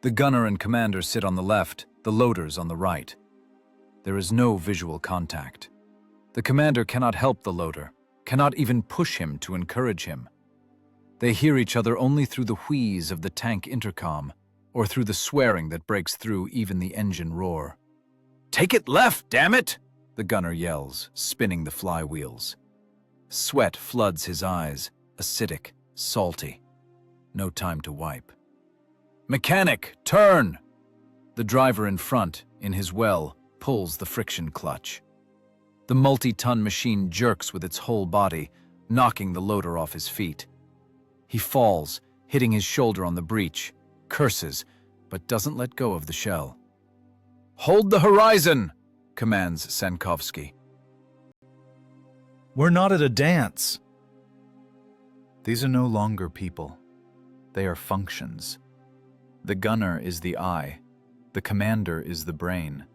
The gunner and commander sit on the left, the loaders on the right. There is no visual contact. The commander cannot help the loader, cannot even push him to encourage him. They hear each other only through the wheeze of the tank intercom, or through the swearing that breaks through even the engine roar. "Take it left, damn it!" the gunner yells, spinning the flywheels. Sweat floods his eyes, acidic, salty. No time to wipe. "Mechanic, turn!" The driver in front, in his well, pulls the friction clutch. The multi-ton machine jerks with its whole body, knocking the loader off his feet. He falls, hitting his shoulder on the breech, curses, but doesn't let go of the shell. "Hold the horizon!" commands Sankovsky. We're not at a dance. These are no longer people. They are functions. The gunner is the eye. The commander is the brain.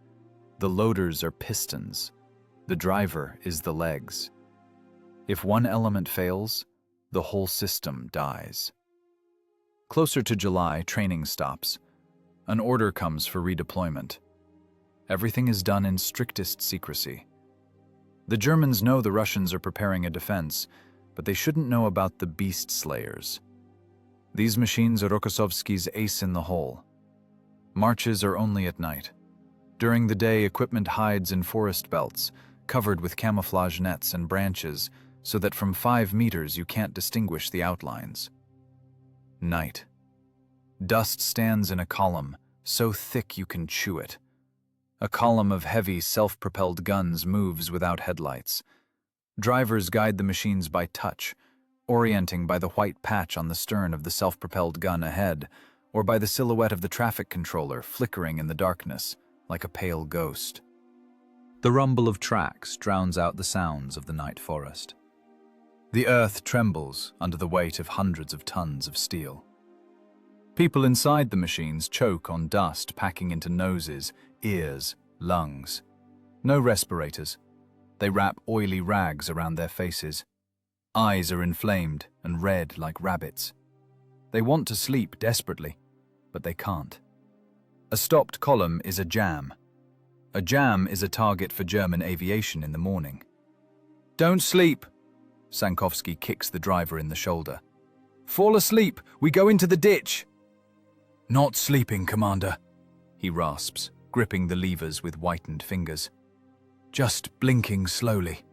The loaders are pistons. The driver is the legs. If one element fails, the whole system dies. Closer to July, training stops. An order comes for redeployment. Everything is done in strictest secrecy. The Germans know the Russians are preparing a defense, but they shouldn't know about the beast slayers. These machines are Rokossovsky's ace in the hole. Marches are only at night. During the day, equipment hides in forest belts, covered with camouflage nets and branches, so that from 5 meters you can't distinguish the outlines. Night. Dust stands in a column, so thick you can chew it. A column of heavy, self-propelled guns moves without headlights. Drivers guide the machines by touch, orienting by the white patch on the stern of the self-propelled gun ahead, or by the silhouette of the traffic controller flickering in the darkness, like a pale ghost. The rumble of tracks drowns out the sounds of the night forest. The earth trembles under the weight of hundreds of tons of steel. People inside the machines choke on dust packing into noses, ears, lungs. No respirators. They wrap oily rags around their faces. Eyes are inflamed and red like rabbits. They want to sleep desperately, but they can't. A stopped column is a jam. A jam is a target for German aviation in the morning. "Don't sleep!" Sankovsky kicks the driver in the shoulder. "Fall asleep! We go into the ditch!" "Not sleeping, Commander," he rasps, gripping the levers with whitened fingers. "Just blinking slowly."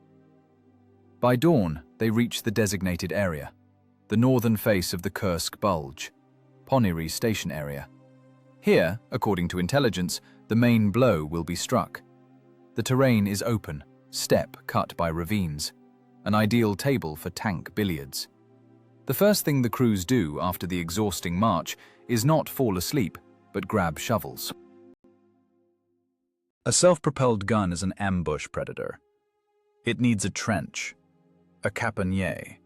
By dawn, they reach the designated area, the northern face of the Kursk bulge, Ponyry station area. Here, according to intelligence, the main blow will be struck. The terrain is open, steppe cut by ravines, an ideal table for tank billiards. The first thing the crews do after the exhausting march is not fall asleep, but grab shovels. A self-propelled gun is an ambush predator. It needs a trench, a caponier.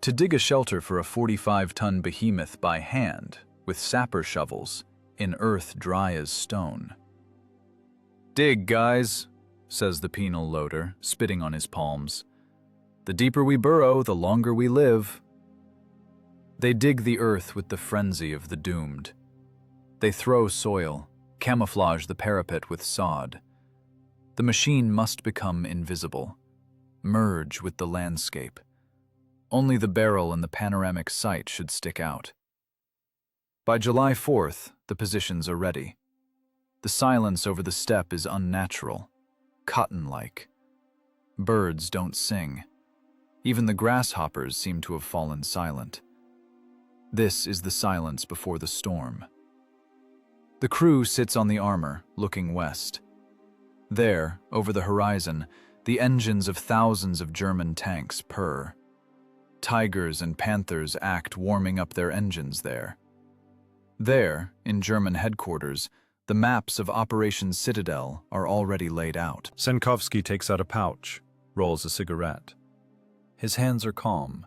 To dig a shelter for a 45-ton behemoth by hand, with sapper shovels, in earth dry as stone. "Dig, guys," says the penal loader, spitting on his palms. "The deeper we burrow, the longer we live." They dig the earth with the frenzy of the doomed. They throw soil, camouflage the parapet with sod. The machine must become invisible, merge with the landscape. Only the barrel and the panoramic sight should stick out. By July 4th, the positions are ready. The silence over the steppe is unnatural, cotton-like. Birds don't sing. Even the grasshoppers seem to have fallen silent. This is the silence before the storm. The crew sits on the armor, looking west. There, over the horizon, the engines of thousands of German tanks purr. Tigers and panthers act warming up their engines there. There, in German headquarters, the maps of Operation Citadel are already laid out. Sankovsky takes out a pouch, rolls a cigarette. His hands are calm.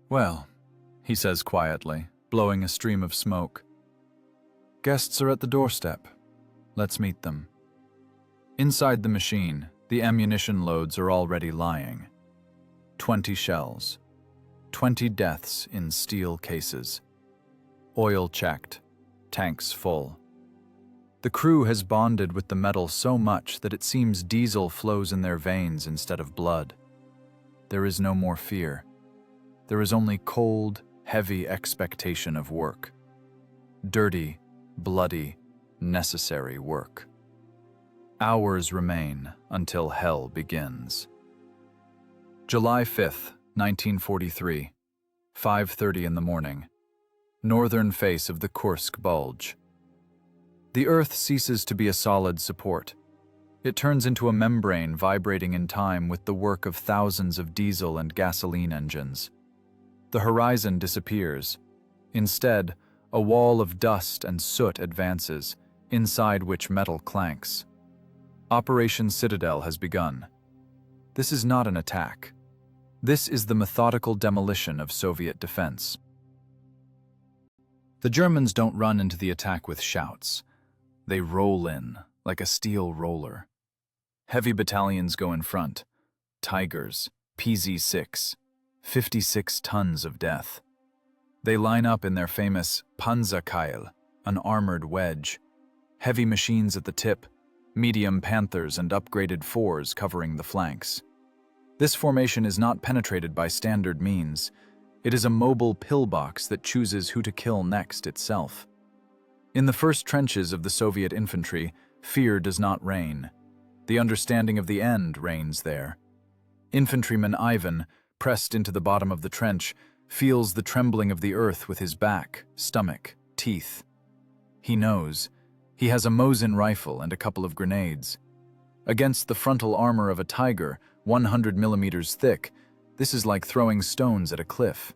"Well," he says quietly, blowing a stream of smoke. "Guests are at the doorstep. Let's meet them." Inside the machine, the ammunition loads are already lying. 20 shells. 20 deaths in steel cases. Oil checked. Tanks full. The crew has bonded with the metal so much that it seems diesel flows in their veins instead of blood. There is no more fear. There is only cold, heavy expectation of work. Dirty, bloody, necessary work. Hours remain until hell begins. July 5th, 1943, 5:30 in the morning. Northern face of the Kursk bulge. The Earth ceases to be a solid support. It turns into a membrane vibrating in time with the work of thousands of diesel and gasoline engines. The horizon disappears. Instead, a wall of dust and soot advances, inside which metal clanks. Operation Citadel has begun. This is not an attack. This is the methodical demolition of Soviet defense. The Germans don't run into the attack with shouts. They roll in, like a steel roller. Heavy battalions go in front. Tigers, PZ-6, 56 tons of death. They line up in their famous Panzerkeil, an armored wedge. Heavy machines at the tip, medium Panthers and upgraded 4s covering the flanks. This formation is not penetrated by standard means. It is a mobile pillbox that chooses who to kill next itself. In the first trenches of the Soviet infantry, fear does not reign. The understanding of the end reigns there. Infantryman Ivan, pressed into the bottom of the trench, feels the trembling of the earth with his back, stomach, teeth. He knows. He has a Mosin rifle and a couple of grenades. Against the frontal armor of a Tiger, 100 millimeters thick, this is like throwing stones at a cliff.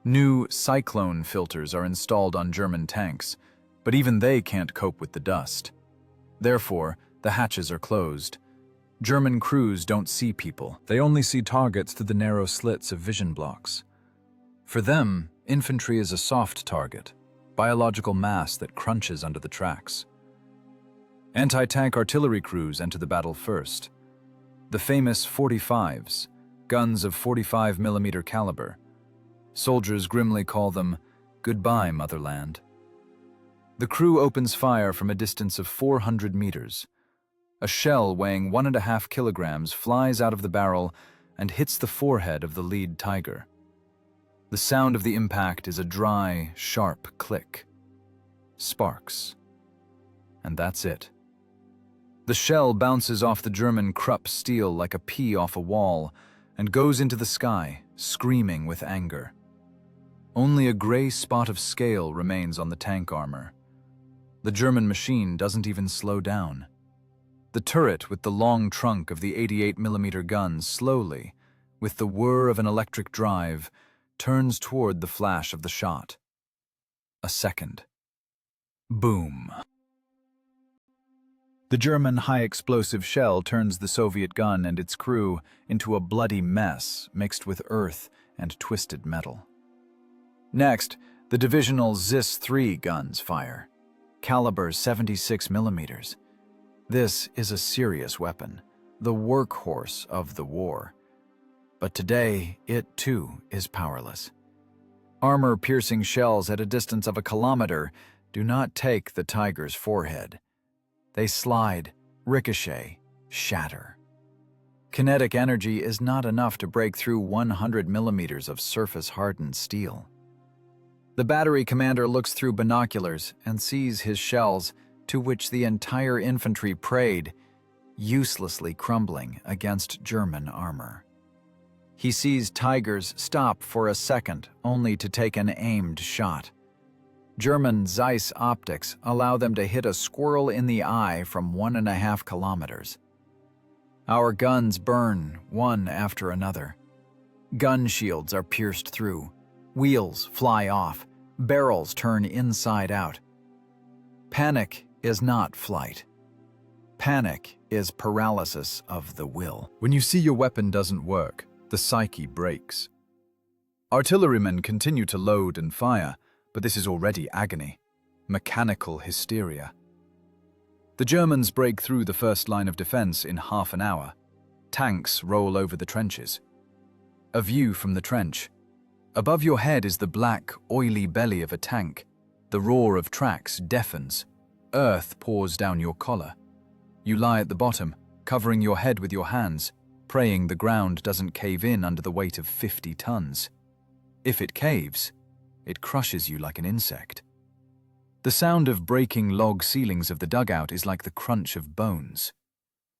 New cyclone filters are installed on German tanks, but even they can't cope with the dust. Therefore, the hatches are closed. German crews don't see people. They only see targets through the narrow slits of vision blocks. For them, infantry is a soft target, biological mass that crunches under the tracks. Anti-tank artillery crews enter the battle first. The famous 45s, guns of 45 millimeter caliber. Soldiers grimly call them, "Goodbye, Motherland." The crew opens fire from a distance of 400 meters. A shell weighing 1.5 kilograms flies out of the barrel and hits the forehead of the lead Tiger. The sound of the impact is a dry, sharp click. Sparks. And that's it. The shell bounces off the German Krupp steel like a pea off a wall and goes into the sky, screaming with anger. Only a gray spot of scale remains on the tank armor. The German machine doesn't even slow down. The turret with the long trunk of the 88 millimeter gun slowly, with the whir of an electric drive, turns toward the flash of the shot. A second. Boom. The German high-explosive shell turns the Soviet gun and its crew into a bloody mess mixed with earth and twisted metal. Next, the divisional ZIS-3 guns fire, caliber 76 millimeters. This is a serious weapon, the workhorse of the war. But today, it too is powerless. Armor-piercing shells at a distance of a kilometer do not take the Tiger's forehead. They slide, ricochet, shatter. Kinetic energy is not enough to break through 100 millimeters of surface-hardened steel. The battery commander looks through binoculars and sees his shells, to which the entire infantry prayed, uselessly crumbling against German armor. He sees Tigers stop for a second only to take an aimed shot. German Zeiss optics allow them to hit a squirrel in the eye from 1.5 kilometers. Our guns burn one after another. Gun shields are pierced through. Wheels fly off. Barrels turn inside out. Panic is not flight. Panic is paralysis of the will. When you see your weapon doesn't work, the psyche breaks. Artillerymen continue to load and fire, but this is already agony, mechanical hysteria. The Germans break through the first line of defense in half an hour. Tanks roll over the trenches. A view from the trench. Above your head is the black, oily belly of a tank. The roar of tracks deafens. Earth pours down your collar. You lie at the bottom, covering your head with your hands, praying the ground doesn't cave in under the weight of 50 tons. If it caves, it crushes you like an insect. The sound of breaking log ceilings of the dugout is like the crunch of bones.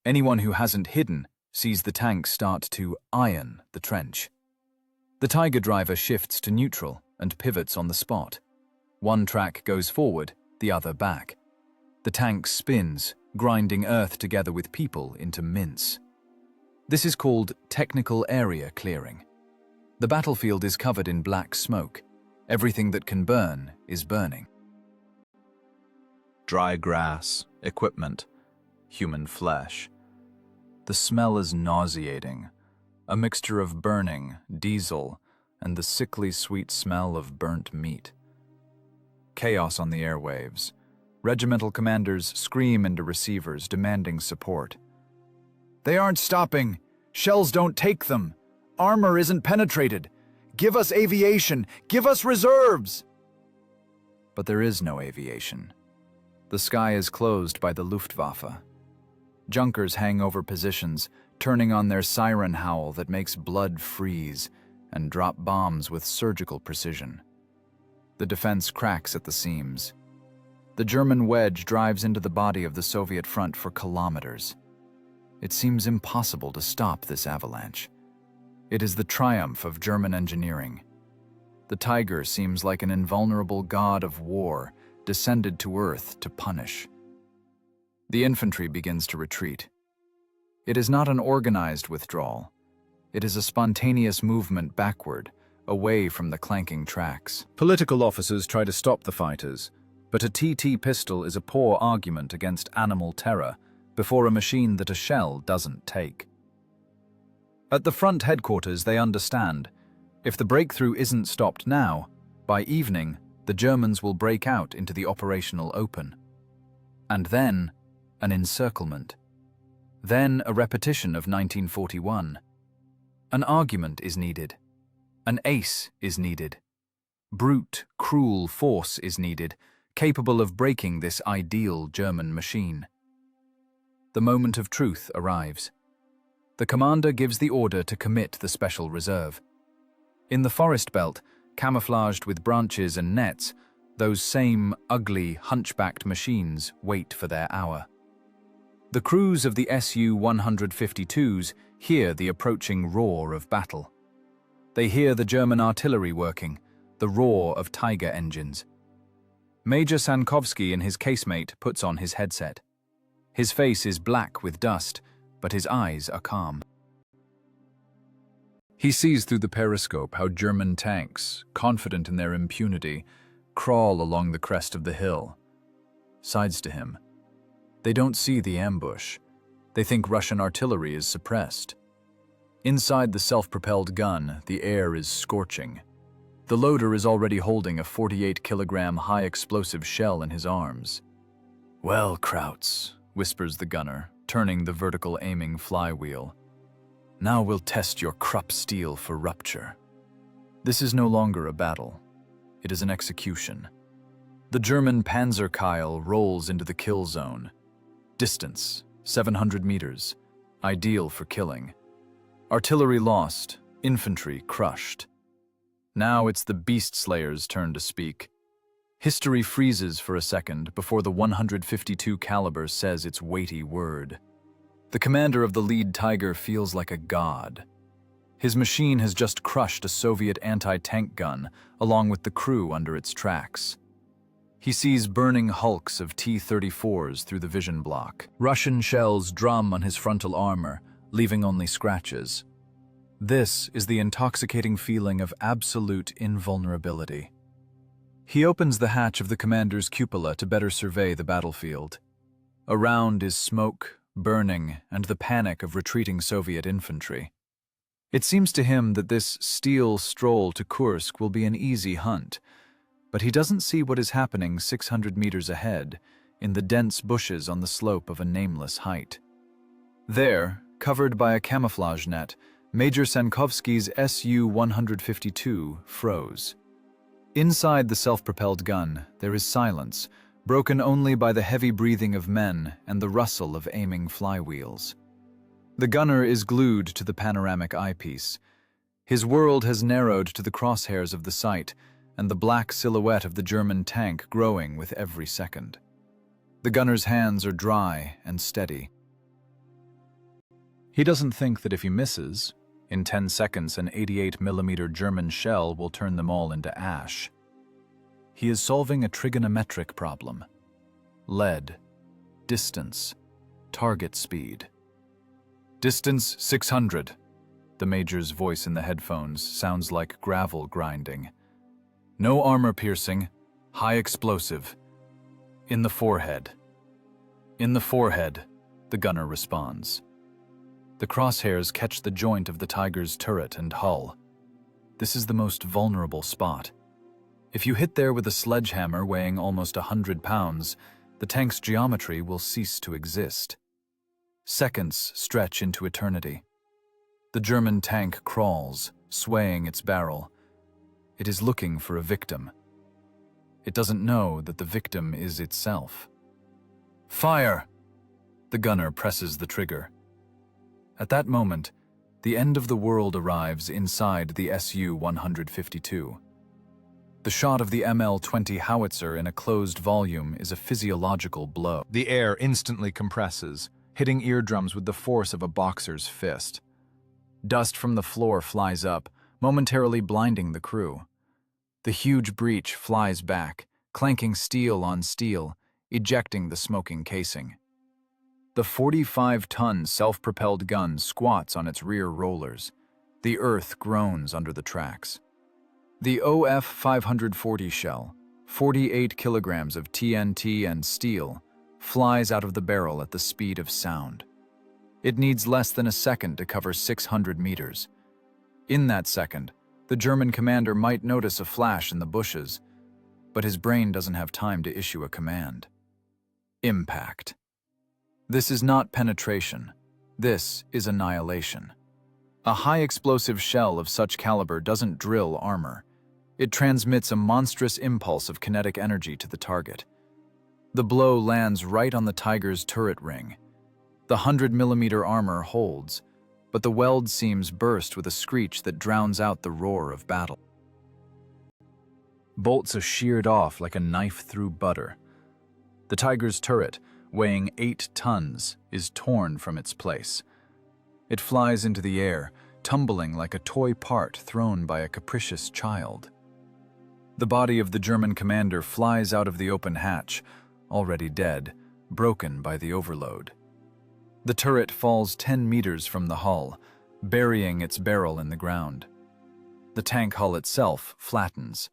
Anyone who hasn't hidden sees the tank start to iron the trench. The Tiger driver shifts to neutral and pivots on the spot. One track goes forward, the other back. The tank spins, grinding earth together with people into mince. This is called technical area clearing. The battlefield is covered in black smoke. Everything that can burn is burning. Dry grass, equipment, human flesh. The smell is nauseating, a mixture of burning, diesel, and the sickly sweet smell of burnt meat. Chaos on the airwaves. Regimental commanders scream into receivers, demanding support. They aren't stopping. Shells don't take them. Armor isn't penetrated. Give us aviation. Give us reserves. But there is no aviation. The sky is closed by the Luftwaffe. Junkers hang over positions, turning on their siren howl that makes blood freeze, and drop bombs with surgical precision. The defense cracks at the seams. The German wedge drives into the body of the Soviet front for kilometers. It seems impossible to stop this avalanche. It is the triumph of German engineering. The Tiger seems like an invulnerable god of war, descended to earth to punish. The infantry begins to retreat. It is not an organized withdrawal. It is a spontaneous movement backward, away from the clanking tracks. Political officers try to stop the fighters, but a TT pistol is a poor argument against animal terror before a machine that a shell doesn't take. At the front headquarters, they understand, if the breakthrough isn't stopped now, by evening, the Germans will break out into the operational open. And then, an encirclement. Then a repetition of 1941. An argument is needed. An ace is needed. Brute, cruel force is needed, capable of breaking this ideal German machine. The moment of truth arrives. The commander gives the order to commit the special reserve. In the forest belt, camouflaged with branches and nets, those same ugly, hunchbacked machines wait for their hour. The crews of the Su-152s hear the approaching roar of battle. They hear the German artillery working, the roar of Tiger engines. Major Sankovsky in his casemate puts on his headset. His face is black with dust, but his eyes are calm. He sees through the periscope how German tanks, confident in their impunity, crawl along the crest of the hill. Sides to him. They don't see the ambush. They think Russian artillery is suppressed. Inside the self-propelled gun, the air is scorching. The loader is already holding a 48-kilogram high-explosive shell in his arms. "Well, Krauts," whispers the gunner, turning the vertical aiming flywheel. "Now we'll test your Krupp steel for rupture." This is no longer a battle. It is an execution. The German Panzerkeil rolls into the kill zone. Distance, 700 meters. Ideal for killing. Artillery lost, infantry crushed. Now it's the beast slayer's turn to speak. History freezes for a second before the 152 caliber says its weighty word. The commander of the lead Tiger feels like a god. His machine has just crushed a Soviet anti-tank gun, along with the crew under its tracks. He sees burning hulks of T-34s through the vision block. Russian shells drum on his frontal armor, leaving only scratches. This is the intoxicating feeling of absolute invulnerability. He opens the hatch of the commander's cupola to better survey the battlefield. Around is smoke, burning, and the panic of retreating Soviet infantry. It seems to him that this steel stroll to Kursk will be an easy hunt, but he doesn't see what is happening 600 meters ahead, in the dense bushes on the slope of a nameless height. There, covered by a camouflage net, Major Sankovsky's Su-152 froze. Inside the self-propelled gun, there is silence, broken only by the heavy breathing of men and the rustle of aiming flywheels. The gunner is glued to the panoramic eyepiece. His world has narrowed to the crosshairs of the sight and the black silhouette of the German tank growing with every second. The gunner's hands are dry and steady. He doesn't think that if he misses, in 10 seconds an 88mm German shell will turn them all into ash. He is solving a trigonometric problem. Lead, distance, target speed. Distance 600. The major's voice in the headphones sounds like gravel grinding. No armor piercing, high explosive. In the forehead. In the forehead, the gunner responds. The crosshairs catch the joint of the Tiger's turret and hull. This is the most vulnerable spot. If you hit there with a sledgehammer weighing almost 100 pounds, the tank's geometry will cease to exist. Seconds stretch into eternity. The German tank crawls, swaying its barrel. It is looking for a victim. It doesn't know that the victim is itself. Fire! The gunner presses the trigger. At that moment, the end of the world arrives inside the Su-152. The shot of the ML-20 howitzer in a closed volume is a physiological blow. The air instantly compresses, hitting eardrums with the force of a boxer's fist. Dust from the floor flies up, momentarily blinding the crew. The huge breech flies back, clanking steel on steel, ejecting the smoking casing. The 45-ton self-propelled gun squats on its rear rollers. The earth groans under the tracks. The OF-540 shell, 48 kilograms of TNT and steel, flies out of the barrel at the speed of sound. It needs less than a second to cover 600 meters. In that second, the German commander might notice a flash in the bushes, but his brain doesn't have time to issue a command. Impact. This is not penetration. This is annihilation. A high-explosive shell of such caliber doesn't drill armor. It transmits a monstrous impulse of kinetic energy to the target. The blow lands right on the Tiger's turret ring. The 100mm armor holds, but the weld seams burst with a screech that drowns out the roar of battle. Bolts are sheared off like a knife through butter. The Tiger's turret, weighing 8 tons, is torn from its place. It flies into the air, tumbling like a toy part thrown by a capricious child. The body of the German commander flies out of the open hatch, already dead, broken by the overload. The turret falls 10 meters from the hull, burying its barrel in the ground. The tank hull itself flattens.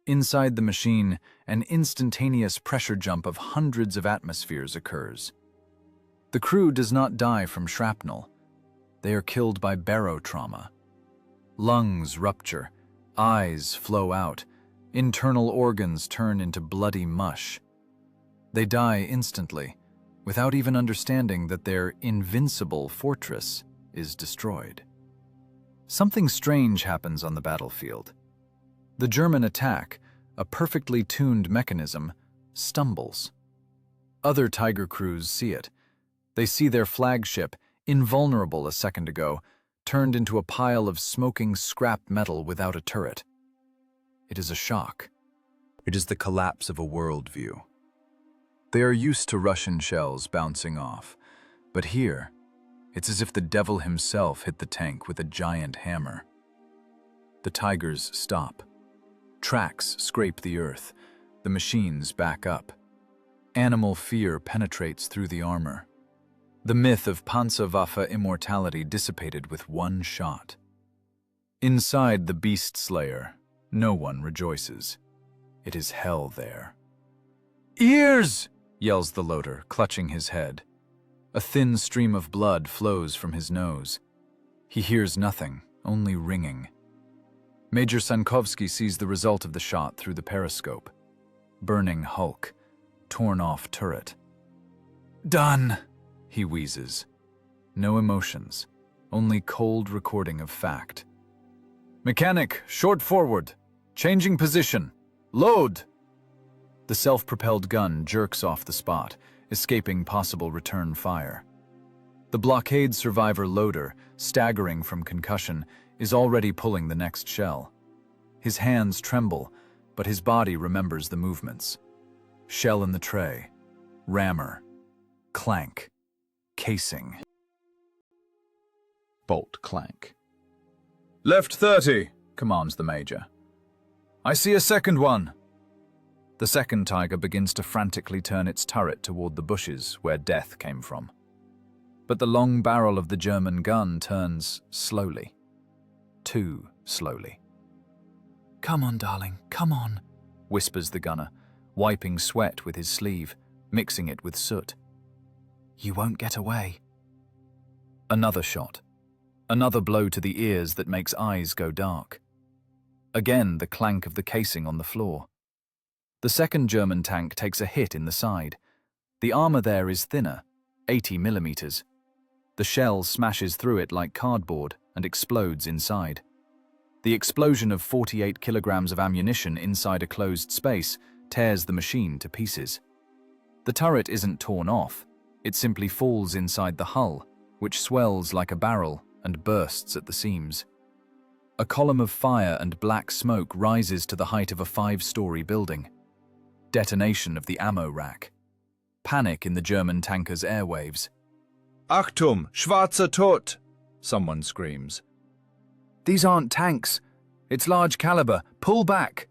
Inside the machine, an instantaneous pressure jump of hundreds of atmospheres occurs. The crew does not die from shrapnel. They are killed by barotrauma. Lungs rupture, eyes flow out, internal organs turn into bloody mush. They die instantly, without even understanding that their invincible fortress is destroyed. Something strange happens on the battlefield. The German attack, a perfectly tuned mechanism, stumbles. Other Tiger crews see it. They see their flagship, invulnerable a second ago, turned into a pile of smoking scrap metal without a turret. It is a shock. It is the collapse of a worldview. They are used to Russian shells bouncing off, but here, it's as if the devil himself hit the tank with a giant hammer. The Tigers stop. Tracks scrape the earth. The machines back up. Animal fear penetrates through the armor. The myth of Panzerwaffe immortality dissipated with one shot. Inside the beast slayer, no one rejoices. It is hell there. "Ears!" yells the loader, clutching his head. A thin stream of blood flows from his nose. He hears nothing, only ringing. Major Sankovsky sees the result of the shot through the periscope. Burning hulk, torn off turret. "Done," he wheezes. No emotions, only cold recording of fact. "Mechanic, short forward. Changing position. Load!" The self-propelled gun jerks off the spot, escaping possible return fire. The blockade survivor loader, staggering from concussion, is already pulling the next shell. His hands tremble, but his body remembers the movements. Shell in the tray. Rammer. Clank. Casing. Bolt clank. "Left 30, commands the major. "I see a second one." The second Tiger begins to frantically turn its turret toward the bushes where death came from. But the long barrel of the German gun turns slowly. Too slowly. "Come on, darling, come on," whispers the gunner, wiping sweat with his sleeve, mixing it with soot. "You won't get away." Another shot. Another blow to the ears that makes eyes go dark. Again the clank of the casing on the floor. The second German tank takes a hit in the side. The armor there is thinner, 80 millimeters. The shell smashes through it like cardboard and explodes inside. The explosion of 48 kilograms of ammunition inside a closed space tears the machine to pieces. The turret isn't torn off, it simply falls inside the hull, which swells like a barrel and bursts at the seams. A column of fire and black smoke rises to the height of a 5-story building. Detonation of the ammo rack. Panic in the German tanker's airwaves. "Achtung, schwarzer Tod!" someone screams. "These aren't tanks. It's large caliber. Pull back."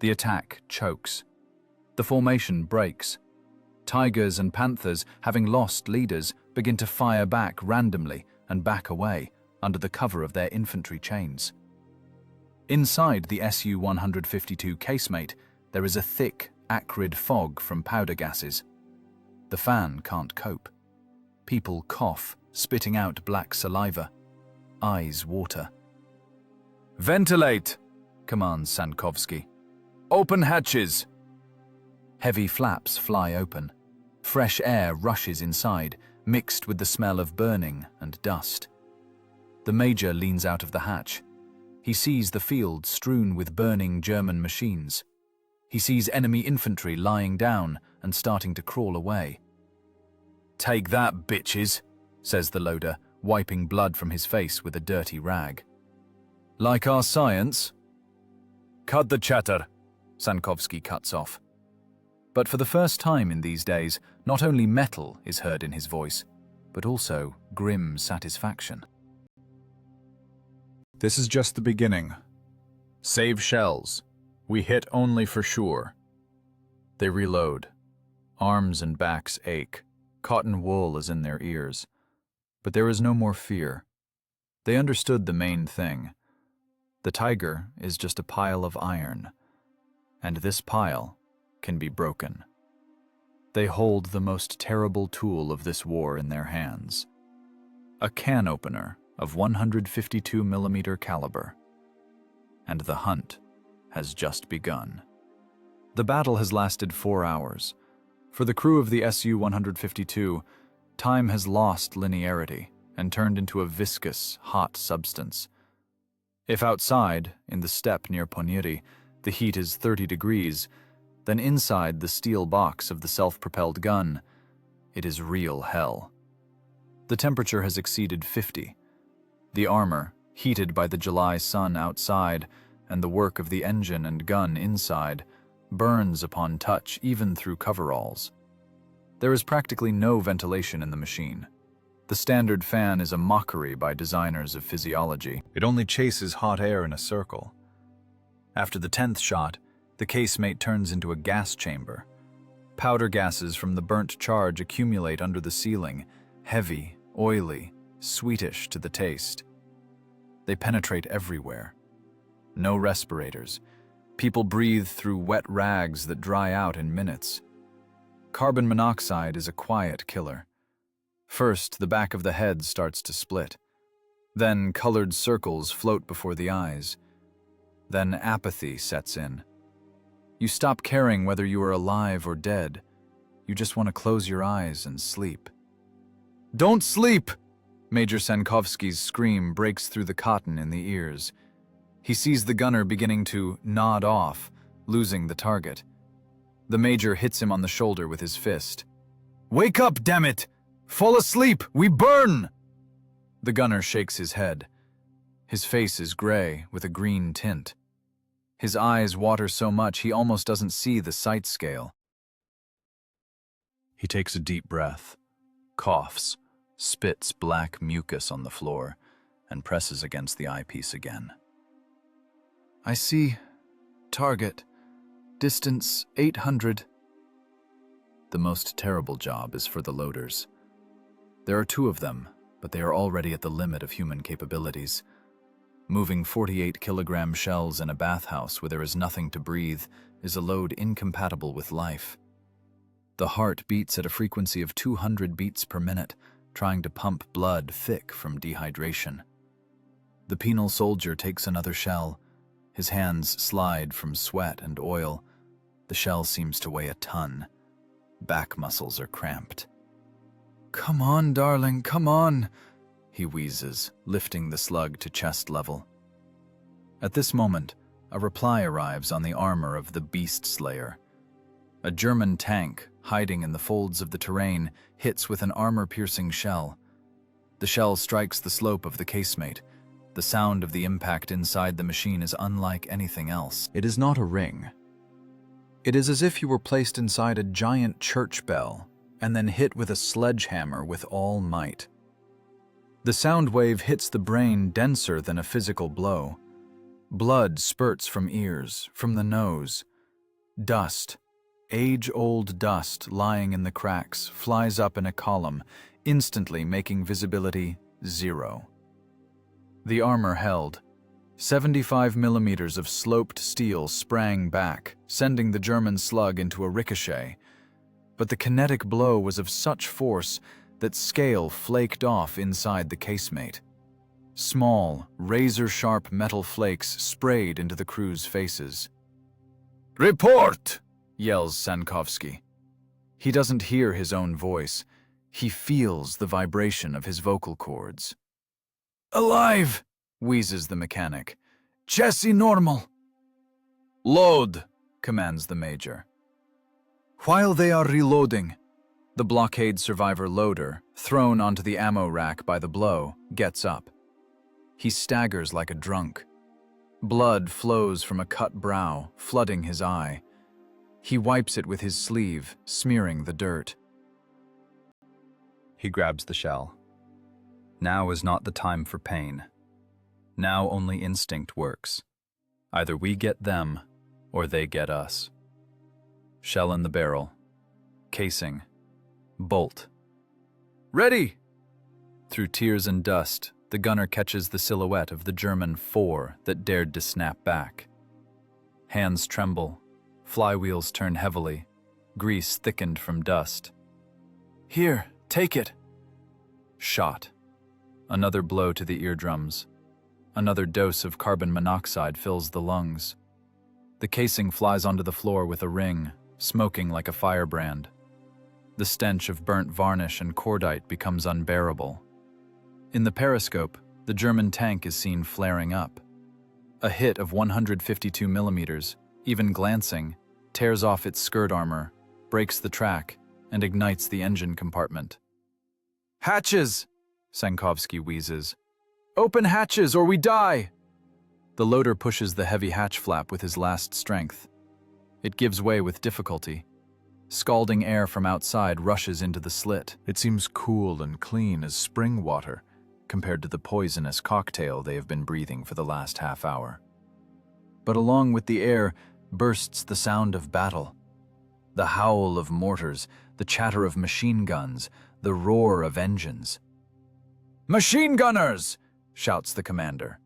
The attack chokes. The formation breaks. Tigers and Panthers, having lost leaders, begin to fire back randomly and back away under the cover of their infantry chains. Inside the Su-152 casemate, there is a thick, acrid fog from powder gases. The fan can't cope. People cough, spitting out black saliva. Eyes water. "Ventilate!" commands Sankovsky. "Open hatches!" Heavy flaps fly open. Fresh air rushes inside, mixed with the smell of burning and dust. The major leans out of the hatch. He sees the field strewn with burning German machines. He sees enemy infantry lying down and starting to crawl away. "Take that, bitches," says the loader, wiping blood from his face with a dirty rag. "Like our science?" "Cut the chatter," Sankovsky cuts off. But for the first time in these days, not only metal is heard in his voice, but also grim satisfaction. This is just the beginning. Save shells. We hit only for sure. They reload. Arms and backs ache. Cotton wool is in their ears. But there is no more fear. They understood the main thing. The Tiger is just a pile of iron. And this pile can be broken. They hold the most terrible tool of this war in their hands. A can opener of 152mm caliber. And the hunt has just begun. The battle has lasted 4 hours. For the crew of the Su-152, time has lost linearity and turned into a viscous, hot substance. If outside, in the steppe near Ponyri, the heat is 30 degrees, then inside the steel box of the self-propelled gun, it is real hell. The temperature has exceeded 50. The armor, heated by the July sun outside and the work of the engine and gun inside, burns upon touch even through coveralls. There is practically no ventilation in the machine. The standard fan is a mockery by designers of physiology. It only chases hot air in a circle. After the 10th shot, the casemate turns into a gas chamber. Powder gases from the burnt charge accumulate under the ceiling, heavy, oily, sweetish to the taste. They penetrate everywhere. No respirators. People breathe through wet rags that dry out in minutes. Carbon monoxide is a quiet killer. First, the back of the head starts to split. Then colored circles float before the eyes. Then apathy sets in. You stop caring whether you are alive or dead. You just want to close your eyes and sleep. "Don't sleep!" Major Sankovsky's scream breaks through the cotton in the ears. He sees the gunner beginning to nod off, losing the target. The major hits him on the shoulder with his fist. "Wake up, damn it! Fall asleep! We burn!" The gunner shakes his head. His face is gray with a green tint. His eyes water so much he almost doesn't see the sight scale. He takes a deep breath, coughs, spits black mucus on the floor, and presses against the eyepiece again. "I see. Target. Distance 800. The most terrible job is for the loaders. There are 2 of them, but they are already at the limit of human capabilities. Moving 48-kilogram shells in a bathhouse where there is nothing to breathe is a load incompatible with life. The heart beats at a frequency of 200 beats per minute, trying to pump blood thick from dehydration. The penal soldier takes another shell. His hands slide from sweat and oil. The shell seems to weigh a ton. Back muscles are cramped. "Come on, darling, come on," he wheezes, lifting the slug to chest level. At this moment, a reply arrives on the armor of the Beast Slayer. A German tank, hiding in the folds of the terrain, hits with an armor-piercing shell. The shell strikes the slope of the casemate. The sound of the impact inside the machine is unlike anything else. It is not a ring. It is as if you were placed inside a giant church bell and then hit with a sledgehammer with all might. The sound wave hits the brain denser than a physical blow. Blood spurts from ears, from the nose. Dust, age-old dust lying in the cracks, flies up in a column, instantly making visibility 0. The armor held. 75 millimeters of sloped steel sprang back, sending the German slug into a ricochet. But the kinetic blow was of such force that scale flaked off inside the casemate. Small, razor-sharp metal flakes sprayed into the crew's faces. "Report!" yells Sankovsky. He doesn't hear his own voice. He feels the vibration of his vocal cords. "Alive!" wheezes the mechanic. "Chassis normal." "Load!" commands the major. While they are reloading, the blockade survivor loader, thrown onto the ammo rack by the blow, gets up. He staggers like a drunk. Blood flows from a cut brow, flooding his eye. He wipes it with his sleeve, smearing the dirt. He grabs the shell. Now is not the time for pain. Now only instinct works. Either we get them, or they get us. Shell in the barrel. Casing. Bolt. "Ready!" Through tears and dust, the gunner catches the silhouette of the German 4 that dared to snap back. Hands tremble. Flywheels turn heavily. Grease thickened from dust. "Here, take it." Shot. Another blow to the eardrums. Another dose of carbon monoxide fills the lungs. The casing flies onto the floor with a ring, smoking like a firebrand. The stench of burnt varnish and cordite becomes unbearable. In the periscope, the German tank is seen flaring up. A hit of 152 millimeters, even glancing, tears off its skirt armor, breaks the track, and ignites the engine compartment. "Hatches!" Sankovsky wheezes. "Open hatches or we die!" The loader pushes the heavy hatch flap with his last strength. It gives way with difficulty. Scalding air from outside rushes into the slit. It seems cool and clean as spring water compared to the poisonous cocktail they have been breathing for the last half hour. But along with the air bursts the sound of battle. The howl of mortars, the chatter of machine guns, the roar of engines. "Machine gunners!" shouts the commander.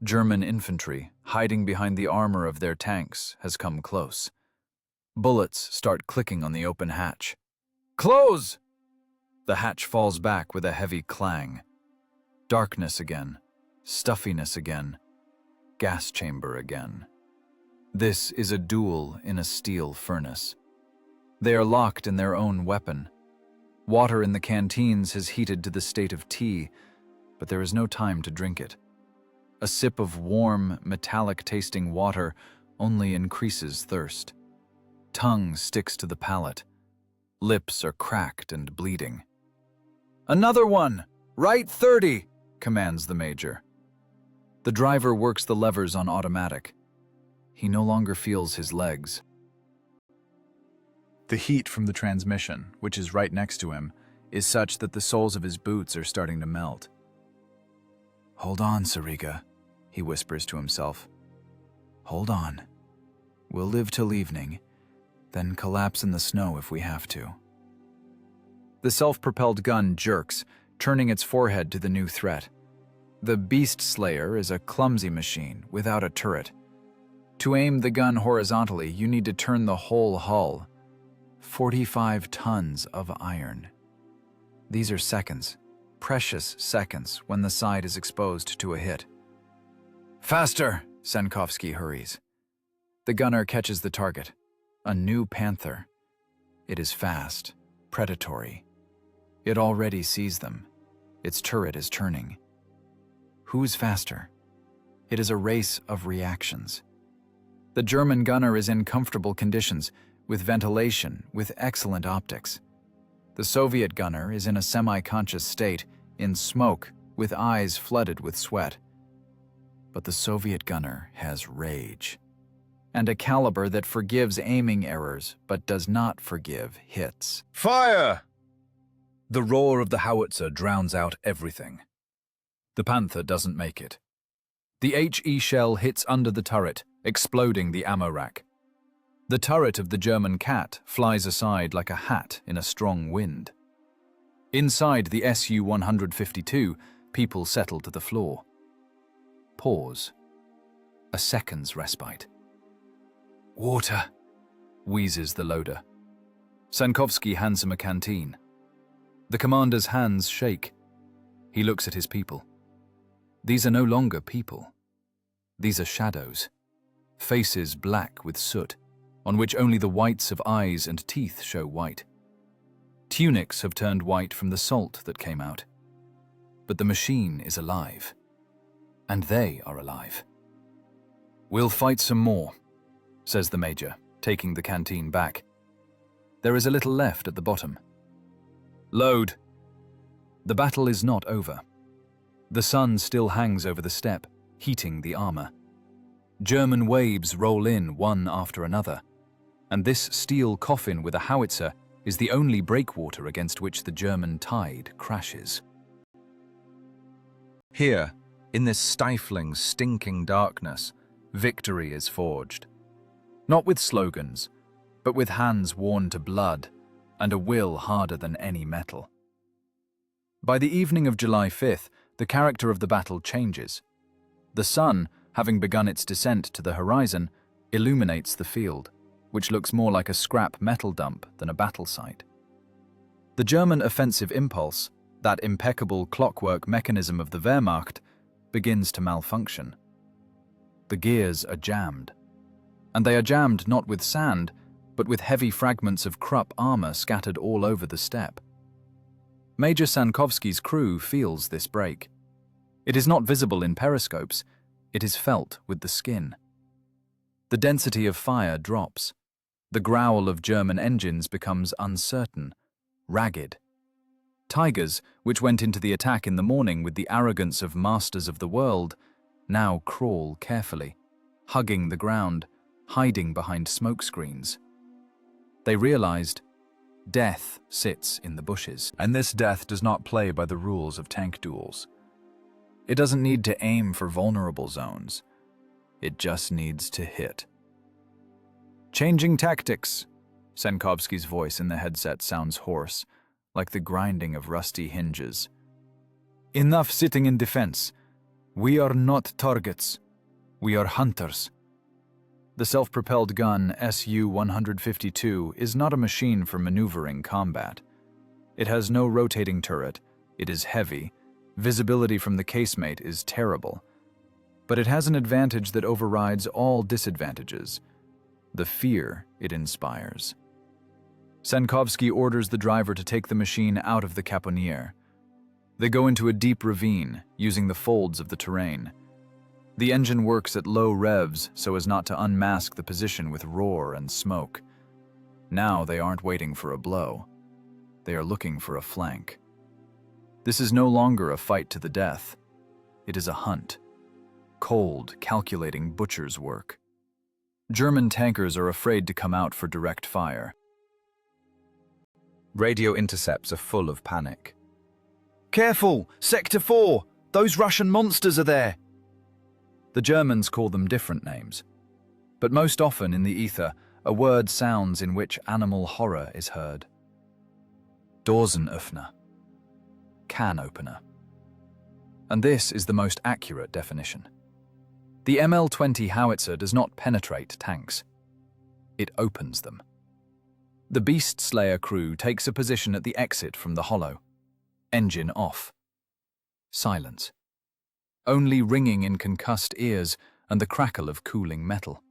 German infantry, hiding behind the armor of their tanks, has come close. Bullets start clicking on the open hatch. "Close!" The hatch falls back with a heavy clang. Darkness again, stuffiness again, gas chamber again. This is a duel in a steel furnace. They are locked in their own weapon. Water in the canteens has heated to the state of tea, but there is no time to drink it. A sip of warm, metallic-tasting water only increases thirst. Tongue sticks to the palate. Lips are cracked and bleeding. "Another one! Right 30!" commands the major. The driver works the levers on automatic. He no longer feels his legs. The heat from the transmission, which is right next to him, is such that the soles of his boots are starting to melt. "Hold on, Sariga," he whispers to himself. "Hold on. We'll live till evening, then collapse in the snow if we have to." The self-propelled gun jerks, turning its forehead to the new threat. The Beast Slayer is a clumsy machine without a turret. To aim the gun horizontally, you need to turn the whole hull. 45 tons of iron. These are seconds, precious seconds, when the side is exposed to a hit. "Faster!" Sankovsky hurries. The gunner catches the target. A new Panther. It is fast, predatory. It already sees them. Its turret is turning. Who's faster? It is a race of reactions. The German gunner is in comfortable conditions, with ventilation, with excellent optics. The Soviet gunner is in a semi-conscious state, in smoke, with eyes flooded with sweat. But the Soviet gunner has rage, and a caliber that forgives aiming errors but does not forgive hits. Fire! The roar of the howitzer drowns out everything. The Panther doesn't make it. The HE shell hits under the turret, exploding the ammo rack. The turret of the German Cat flies aside like a hat in a strong wind. Inside the Su-152, people settle to the floor. Pause. A second's respite. "Water," wheezes the loader. Sankovsky hands him a canteen. The commander's hands shake. He looks at his people. These are no longer people. These are shadows. Faces black with soot, on which only the whites of eyes and teeth show white. Tunics have turned white from the salt that came out. But the machine is alive. And they are alive. "We'll fight some more," says the major, taking the canteen back. There is a little left at the bottom. "Load." The battle is not over. The sun still hangs over the steppe, heating the armor. German waves roll in one after another, and this steel coffin with a howitzer is the only breakwater against which the German tide crashes. Here, in this stifling, stinking darkness, victory is forged. Not with slogans, but with hands worn to blood and a will harder than any metal. By the evening of July 5th, the character of the battle changes. The sun, having begun its descent to the horizon, illuminates the field, which looks more like a scrap metal dump than a battle site. The German offensive impulse, that impeccable clockwork mechanism of the Wehrmacht, begins to malfunction. The gears are jammed. And they are jammed not with sand, but with heavy fragments of Krupp armor scattered all over the steppe. Major Sankovsky's crew feels this break. It is not visible in periscopes, it is felt with the skin. The density of fire drops. The growl of German engines becomes uncertain, ragged. Tigers, which went into the attack in the morning with the arrogance of masters of the world, now crawl carefully, hugging the ground, hiding behind smoke screens. They realized death sits in the bushes, and this death does not play by the rules of tank duels. It doesn't need to aim for vulnerable zones. It just needs to hit. "Changing tactics." Sankovsky's voice in the headset sounds hoarse, like the grinding of rusty hinges. "Enough sitting in defense. We are not targets. We are hunters." The self-propelled gun Su-152 is not a machine for maneuvering combat. It has no rotating turret, it is heavy, visibility from the casemate is terrible. But it has an advantage that overrides all disadvantages: the fear it inspires. Sankovsky orders the driver to take the machine out of the caponier. They go into a deep ravine, using the folds of the terrain. The engine works at low revs so as not to unmask the position with roar and smoke. Now they aren't waiting for a blow. They are looking for a flank. This is no longer a fight to the death. It is a hunt. Cold, calculating butcher's work. German tankers are afraid to come out for direct fire. Radio intercepts are full of panic. Careful! Sector 4! Those Russian monsters are there! The Germans call them different names. But most often in the ether, a word sounds in which animal horror is heard. Dosenöffner. Can opener. And this is the most accurate definition. The ML-20 howitzer does not penetrate tanks. It opens them. The Beast Slayer crew takes a position at the exit from the hollow. Engine off. Silence. Only ringing in concussed ears and the crackle of cooling metal.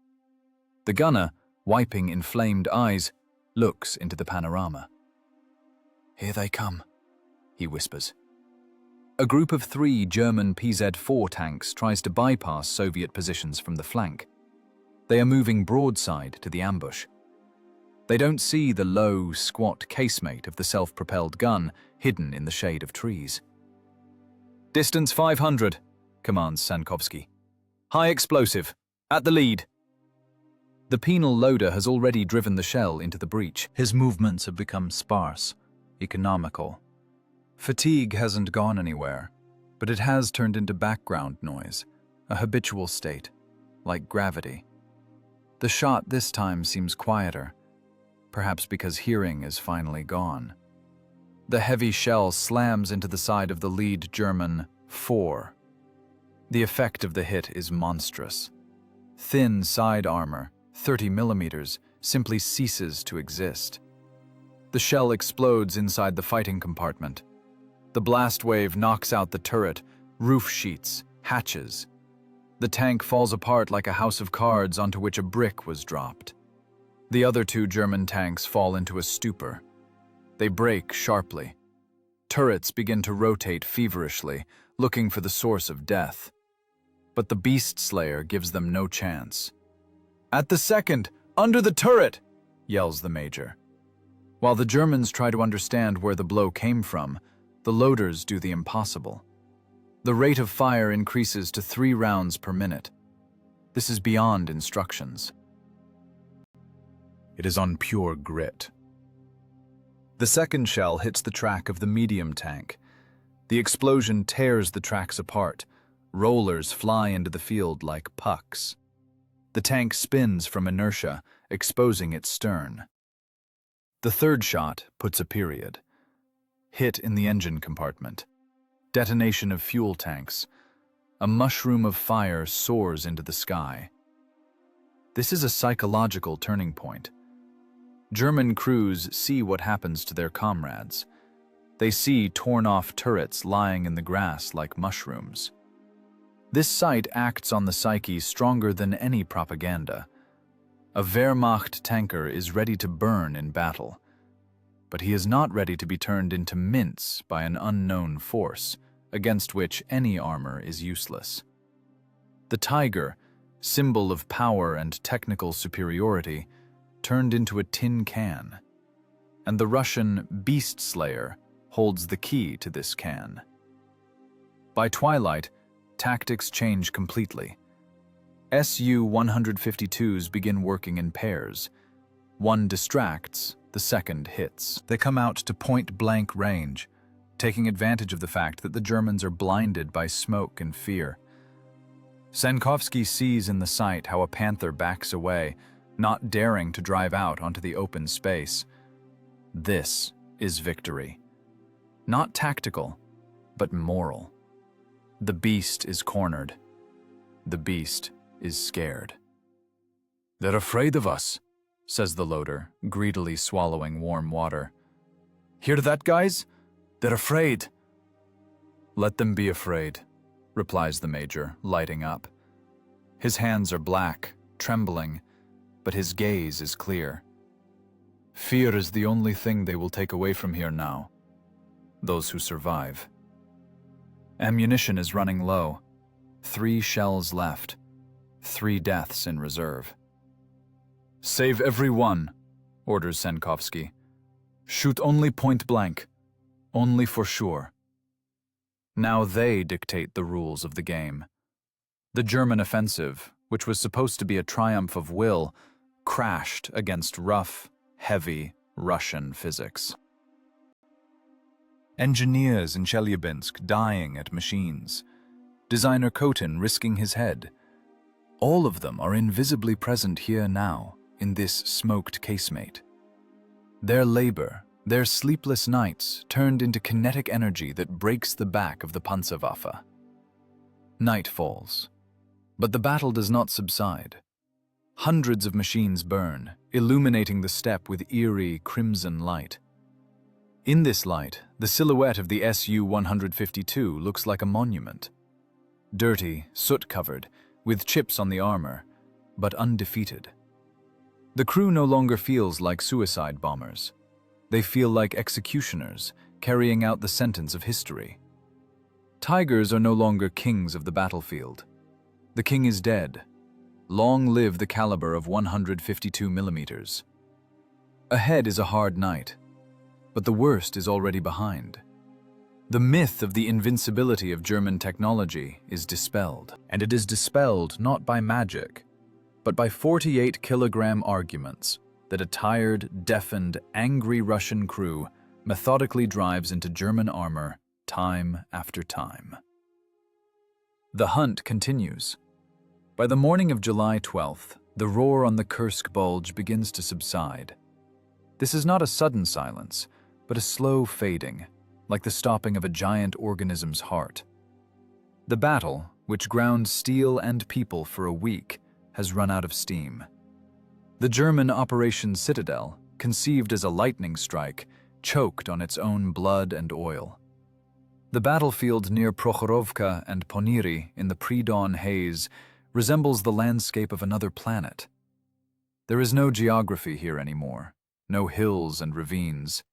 The gunner, wiping inflamed eyes, looks into the panorama. "Here they come," he whispers. A group of 3 German PZ-4 tanks tries to bypass Soviet positions from the flank. They are moving broadside to the ambush. They don't see the low, squat casemate of the self-propelled gun hidden in the shade of trees. "Distance 500, commands Sankovsky. "High explosive, at the lead." The penal loader has already driven the shell into the breach. His movements have become sparse, economical. Fatigue hasn't gone anywhere, but it has turned into background noise, a habitual state, like gravity. The shot this time seems quieter, perhaps because hearing is finally gone. The heavy shell slams into the side of the lead German 4. The effect of the hit is monstrous. Thin side armor, 30 millimeters, simply ceases to exist. The shell explodes inside the fighting compartment. The blast wave knocks out the turret, roof sheets, hatches. The tank falls apart like a house of cards onto which a brick was dropped. The other 2 German tanks fall into a stupor. They brake sharply. Turrets begin to rotate feverishly, looking for the source of death. But the Beast Slayer gives them no chance. "At the second, under the turret!" yells the major. While the Germans try to understand where the blow came from, the loaders do the impossible. The rate of fire increases to 3 rounds per minute. This is beyond instructions. It is on pure grit. The second shell hits the track of the medium tank. The explosion tears the tracks apart. Rollers fly into the field like pucks. The tank spins from inertia, exposing its stern. The third shot puts a period. Hit in the engine compartment. Detonation of fuel tanks. A mushroom of fire soars into the sky. This is a psychological turning point. German crews see what happens to their comrades. They see torn-off turrets lying in the grass like mushrooms. This sight acts on the psyche stronger than any propaganda. A Wehrmacht tanker is ready to burn in battle, but he is not ready to be turned into mince by an unknown force, against which any armor is useless. The Tiger, symbol of power and technical superiority, turned into a tin can, and the Russian Beast Slayer holds the key to this can. By twilight, tactics change completely. Su-152s begin working in pairs. One distracts, the second hits. They come out to point-blank range, taking advantage of the fact that the Germans are blinded by smoke and fear. Sankovsky sees in the sight how a Panther backs away, not daring to drive out onto the open space. This is victory. Not tactical, but moral. The beast is cornered. The beast is scared. "They're afraid of us," says the loader, greedily swallowing warm water. "Hear that, guys? They're afraid." "Let them be afraid," replies the major, lighting up. His hands are black, trembling, but his gaze is clear. Fear is the only thing they will take away from here now. Those who survive. Ammunition is running low. 3 shells left. 3 deaths in reserve. Save every one, orders Senkovsky. Shoot only point blank. Only for sure. Now they dictate the rules of the game. The German offensive, which was supposed to be a triumph of will, crashed against rough, heavy Russian physics. Engineers in Chelyabinsk dying at machines. Designer Kotin risking his head. All of them are invisibly present here now, in this smoked casemate. Their labor, their sleepless nights, turned into kinetic energy that breaks the back of the Panzerwaffe. Night falls, but the battle does not subside. Hundreds of machines burn, illuminating the steppe with eerie crimson light. In this light, the silhouette of the Su-152 looks like a monument. Dirty, soot-covered, with chips on the armor, but undefeated. The crew no longer feels like suicide bombers. They feel like executioners, carrying out the sentence of history. Tigers are no longer kings of the battlefield. The king is dead. Long live the caliber of 152 millimeters. Ahead is a hard night, but the worst is already behind. The myth of the invincibility of German technology is dispelled, and it is dispelled not by magic, but by 48-kilogram arguments that a tired, deafened, angry Russian crew methodically drives into German armor time after time. The hunt continues. By the morning of July 12th, the roar on the Kursk bulge begins to subside. This is not a sudden silence, but a slow fading, like the stopping of a giant organism's heart. The battle, which ground steel and people for a week, has run out of steam. The German Operation Citadel, conceived as a lightning strike, choked on its own blood and oil. The battlefield near Prokhorovka and Poniri in the pre-dawn haze resembles the landscape of another planet. There is no geography here anymore, no hills and ravines.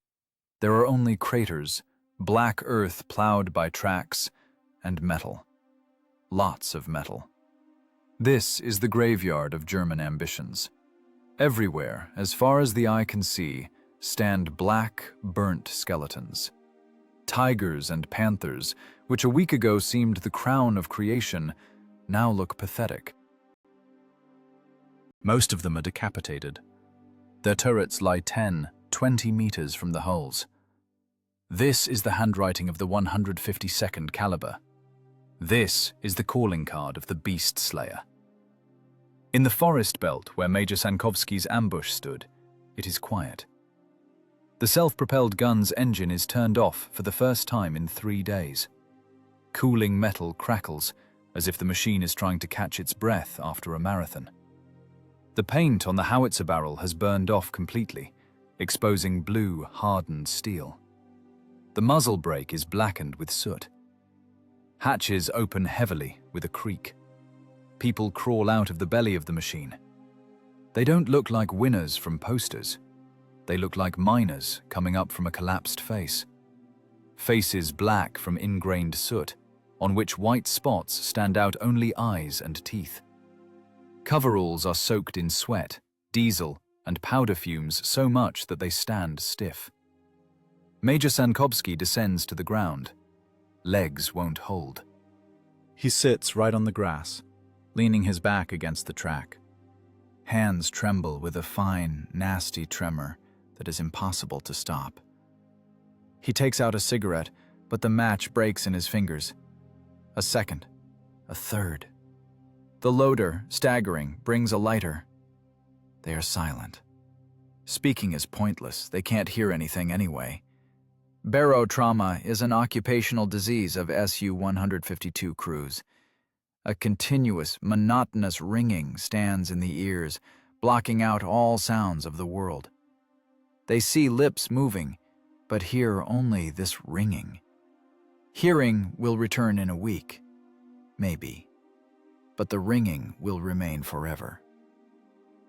There are only craters, black earth plowed by tracks, and metal. Lots of metal. This is the graveyard of German ambitions. Everywhere, as far as the eye can see, stand black, burnt skeletons. Tigers and panthers, which a week ago seemed the crown of creation, now look pathetic. Most of them are decapitated. Their turrets lie 10, 20 meters from the hulls. This is the handwriting of the 152nd caliber. This is the calling card of the Beast Slayer. In the forest belt where Major Sankovsky's ambush stood, it is quiet. The self-propelled gun's engine is turned off for the first time in 3 days. Cooling metal crackles, as if the machine is trying to catch its breath after a marathon. The paint on the howitzer barrel has burned off completely, exposing blue, hardened steel. The muzzle brake is blackened with soot. Hatches open heavily with a creak. People crawl out of the belly of the machine. They don't look like winners from posters. They look like miners coming up from a collapsed face. Faces black from ingrained soot, on which white spots stand out only eyes and teeth. Coveralls are soaked in sweat, diesel, and powder fumes so much that they stand stiff. Major Sankovsky descends to the ground. Legs won't hold. He sits right on the grass, leaning his back against the track. Hands tremble with a fine, nasty tremor that is impossible to stop. He takes out a cigarette, but the match breaks in his fingers. A second, a third. The loader, staggering, brings a lighter. They are silent. Speaking is pointless. They can't hear anything anyway. Barotrauma is an occupational disease of Su-152 crews. A continuous, monotonous ringing stands in the ears, blocking out all sounds of the world. They see lips moving, but hear only this ringing. Hearing will return in a week, maybe, but the ringing will remain forever.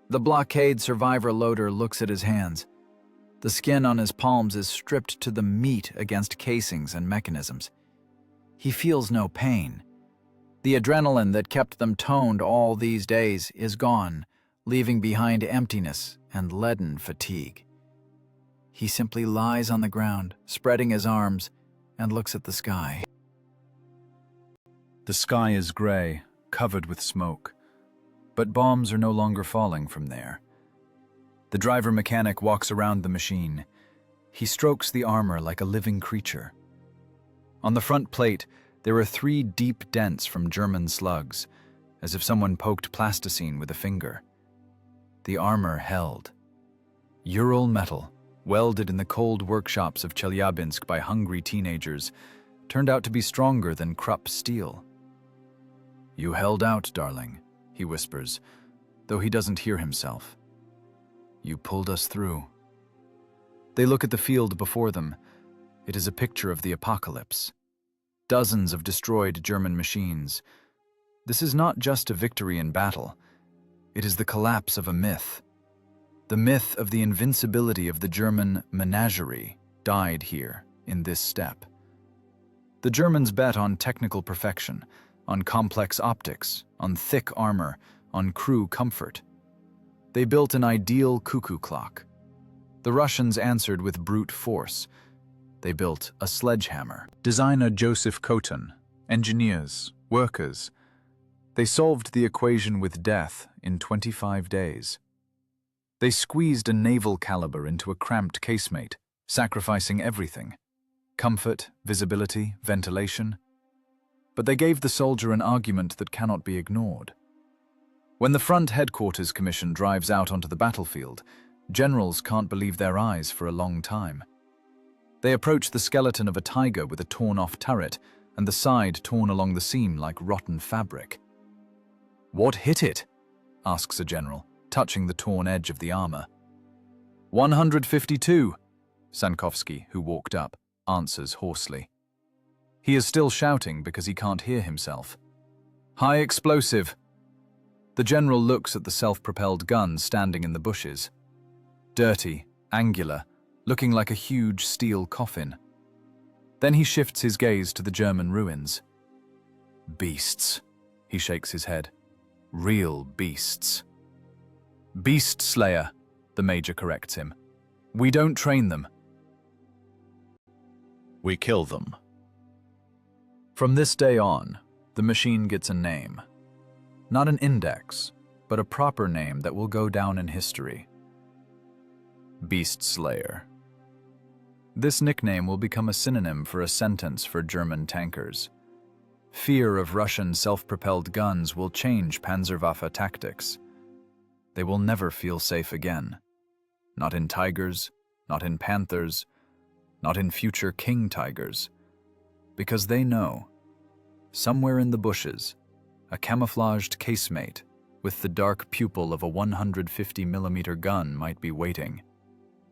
The blockade survivor loader looks at his hands. The skin on his palms is stripped to the meat against casings and mechanisms. He feels no pain. The adrenaline that kept them toned all these days is gone, leaving behind emptiness and leaden fatigue. He simply lies on the ground, spreading his arms, and looks at the sky. The sky is gray, covered with smoke, but bombs are no longer falling from there. The driver mechanic walks around the machine. He strokes the armor like a living creature. On the front plate, there are 3 deep dents from German slugs, as if someone poked plasticine with a finger. The armor held. Ural metal, welded in the cold workshops of Chelyabinsk by hungry teenagers, turned out to be stronger than Krupp steel. "You held out, darling," he whispers, though he doesn't hear himself. "You pulled us through." They look at the field before them. It is a picture of the apocalypse. Dozens of destroyed German machines. This is not just a victory in battle. It is the collapse of a myth. The myth of the invincibility of the German menagerie died here, in this step. The Germans bet on technical perfection, on complex optics, on thick armor, on crew comfort. They built an ideal cuckoo clock. The Russians answered with brute force. They built a sledgehammer. Designer Joseph Coton, engineers, workers. They solved the equation with death in 25 days. They squeezed a naval caliber into a cramped casemate, sacrificing everything: comfort, visibility, ventilation. But they gave the soldier an argument that cannot be ignored. When the Front Headquarters Commission drives out onto the battlefield, generals can't believe their eyes for a long time. They approach the skeleton of a tiger with a torn-off turret and the side torn along the seam like rotten fabric. "What hit it?" asks a general, touching the torn edge of the armor. 152, Sankovsky, who walked up, answers hoarsely. He is still shouting because he can't hear himself. "High explosive." The general looks at the self-propelled gun standing in the bushes. Dirty, angular, looking like a huge steel coffin. Then he shifts his gaze to the German ruins. "Beasts," he shakes his head. "Real beasts." "Beast Slayer," the major corrects him. "We don't train them. We kill them." From this day on, the machine gets a name. Not an index, but a proper name that will go down in history. Beast Slayer. This nickname will become a synonym for a sentence for German tankers. Fear of Russian self-propelled guns will change Panzerwaffe tactics. They will never feel safe again. Not in Tigers, not in Panthers, not in future King Tigers. Because they know, somewhere in the bushes, a camouflaged casemate with the dark pupil of a 150mm gun might be waiting,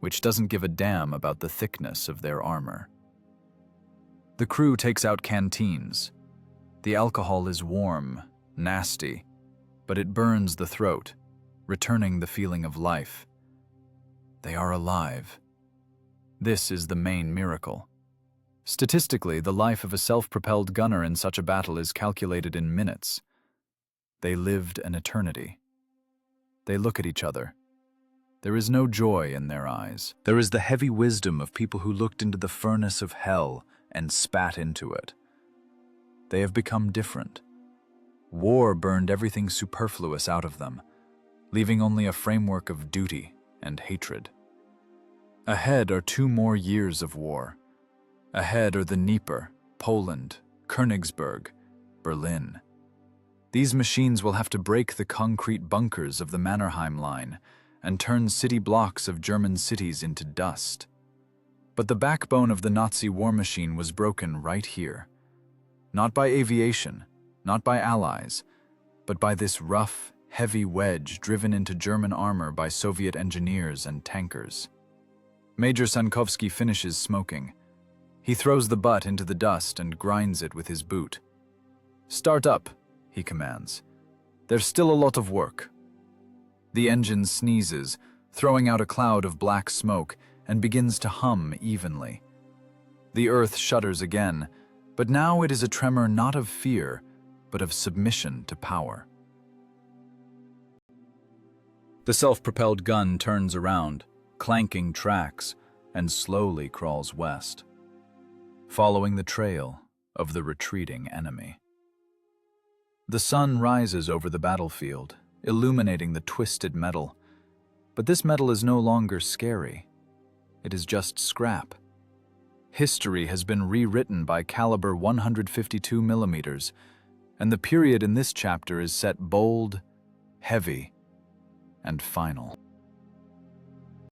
which doesn't give a damn about the thickness of their armor. The crew takes out canteens. The alcohol is warm, nasty, but it burns the throat, returning the feeling of life. They are alive. This is the main miracle. Statistically, the life of a self-propelled gunner in such a battle is calculated in minutes. They lived an eternity. They look at each other. There is no joy in their eyes. There is the heavy wisdom of people who looked into the furnace of hell and spat into it. They have become different. War burned everything superfluous out of them, leaving only a framework of duty and hatred. Ahead are 2 more years of war. Ahead are the Dnieper, Poland, Königsberg, Berlin. These machines will have to break the concrete bunkers of the Mannerheim Line and turn city blocks of German cities into dust. But the backbone of the Nazi war machine was broken right here. Not by aviation, not by allies, but by this rough, heavy wedge driven into German armor by Soviet engineers and tankers. Major Sankovsky finishes smoking. He throws the butt into the dust and grinds it with his boot. "Start up," he commands. "There's still a lot of work." The engine sneezes, throwing out a cloud of black smoke, and begins to hum evenly. The earth shudders again, but now it is a tremor not of fear, but of submission to power. The self-propelled gun turns around, clanking tracks, and slowly crawls west, following the trail of the retreating enemy. The sun rises over the battlefield, illuminating the twisted metal. But this metal is no longer scary. It is just scrap. History has been rewritten by caliber 152 millimeters, and the period in this chapter is set bold, heavy, and final.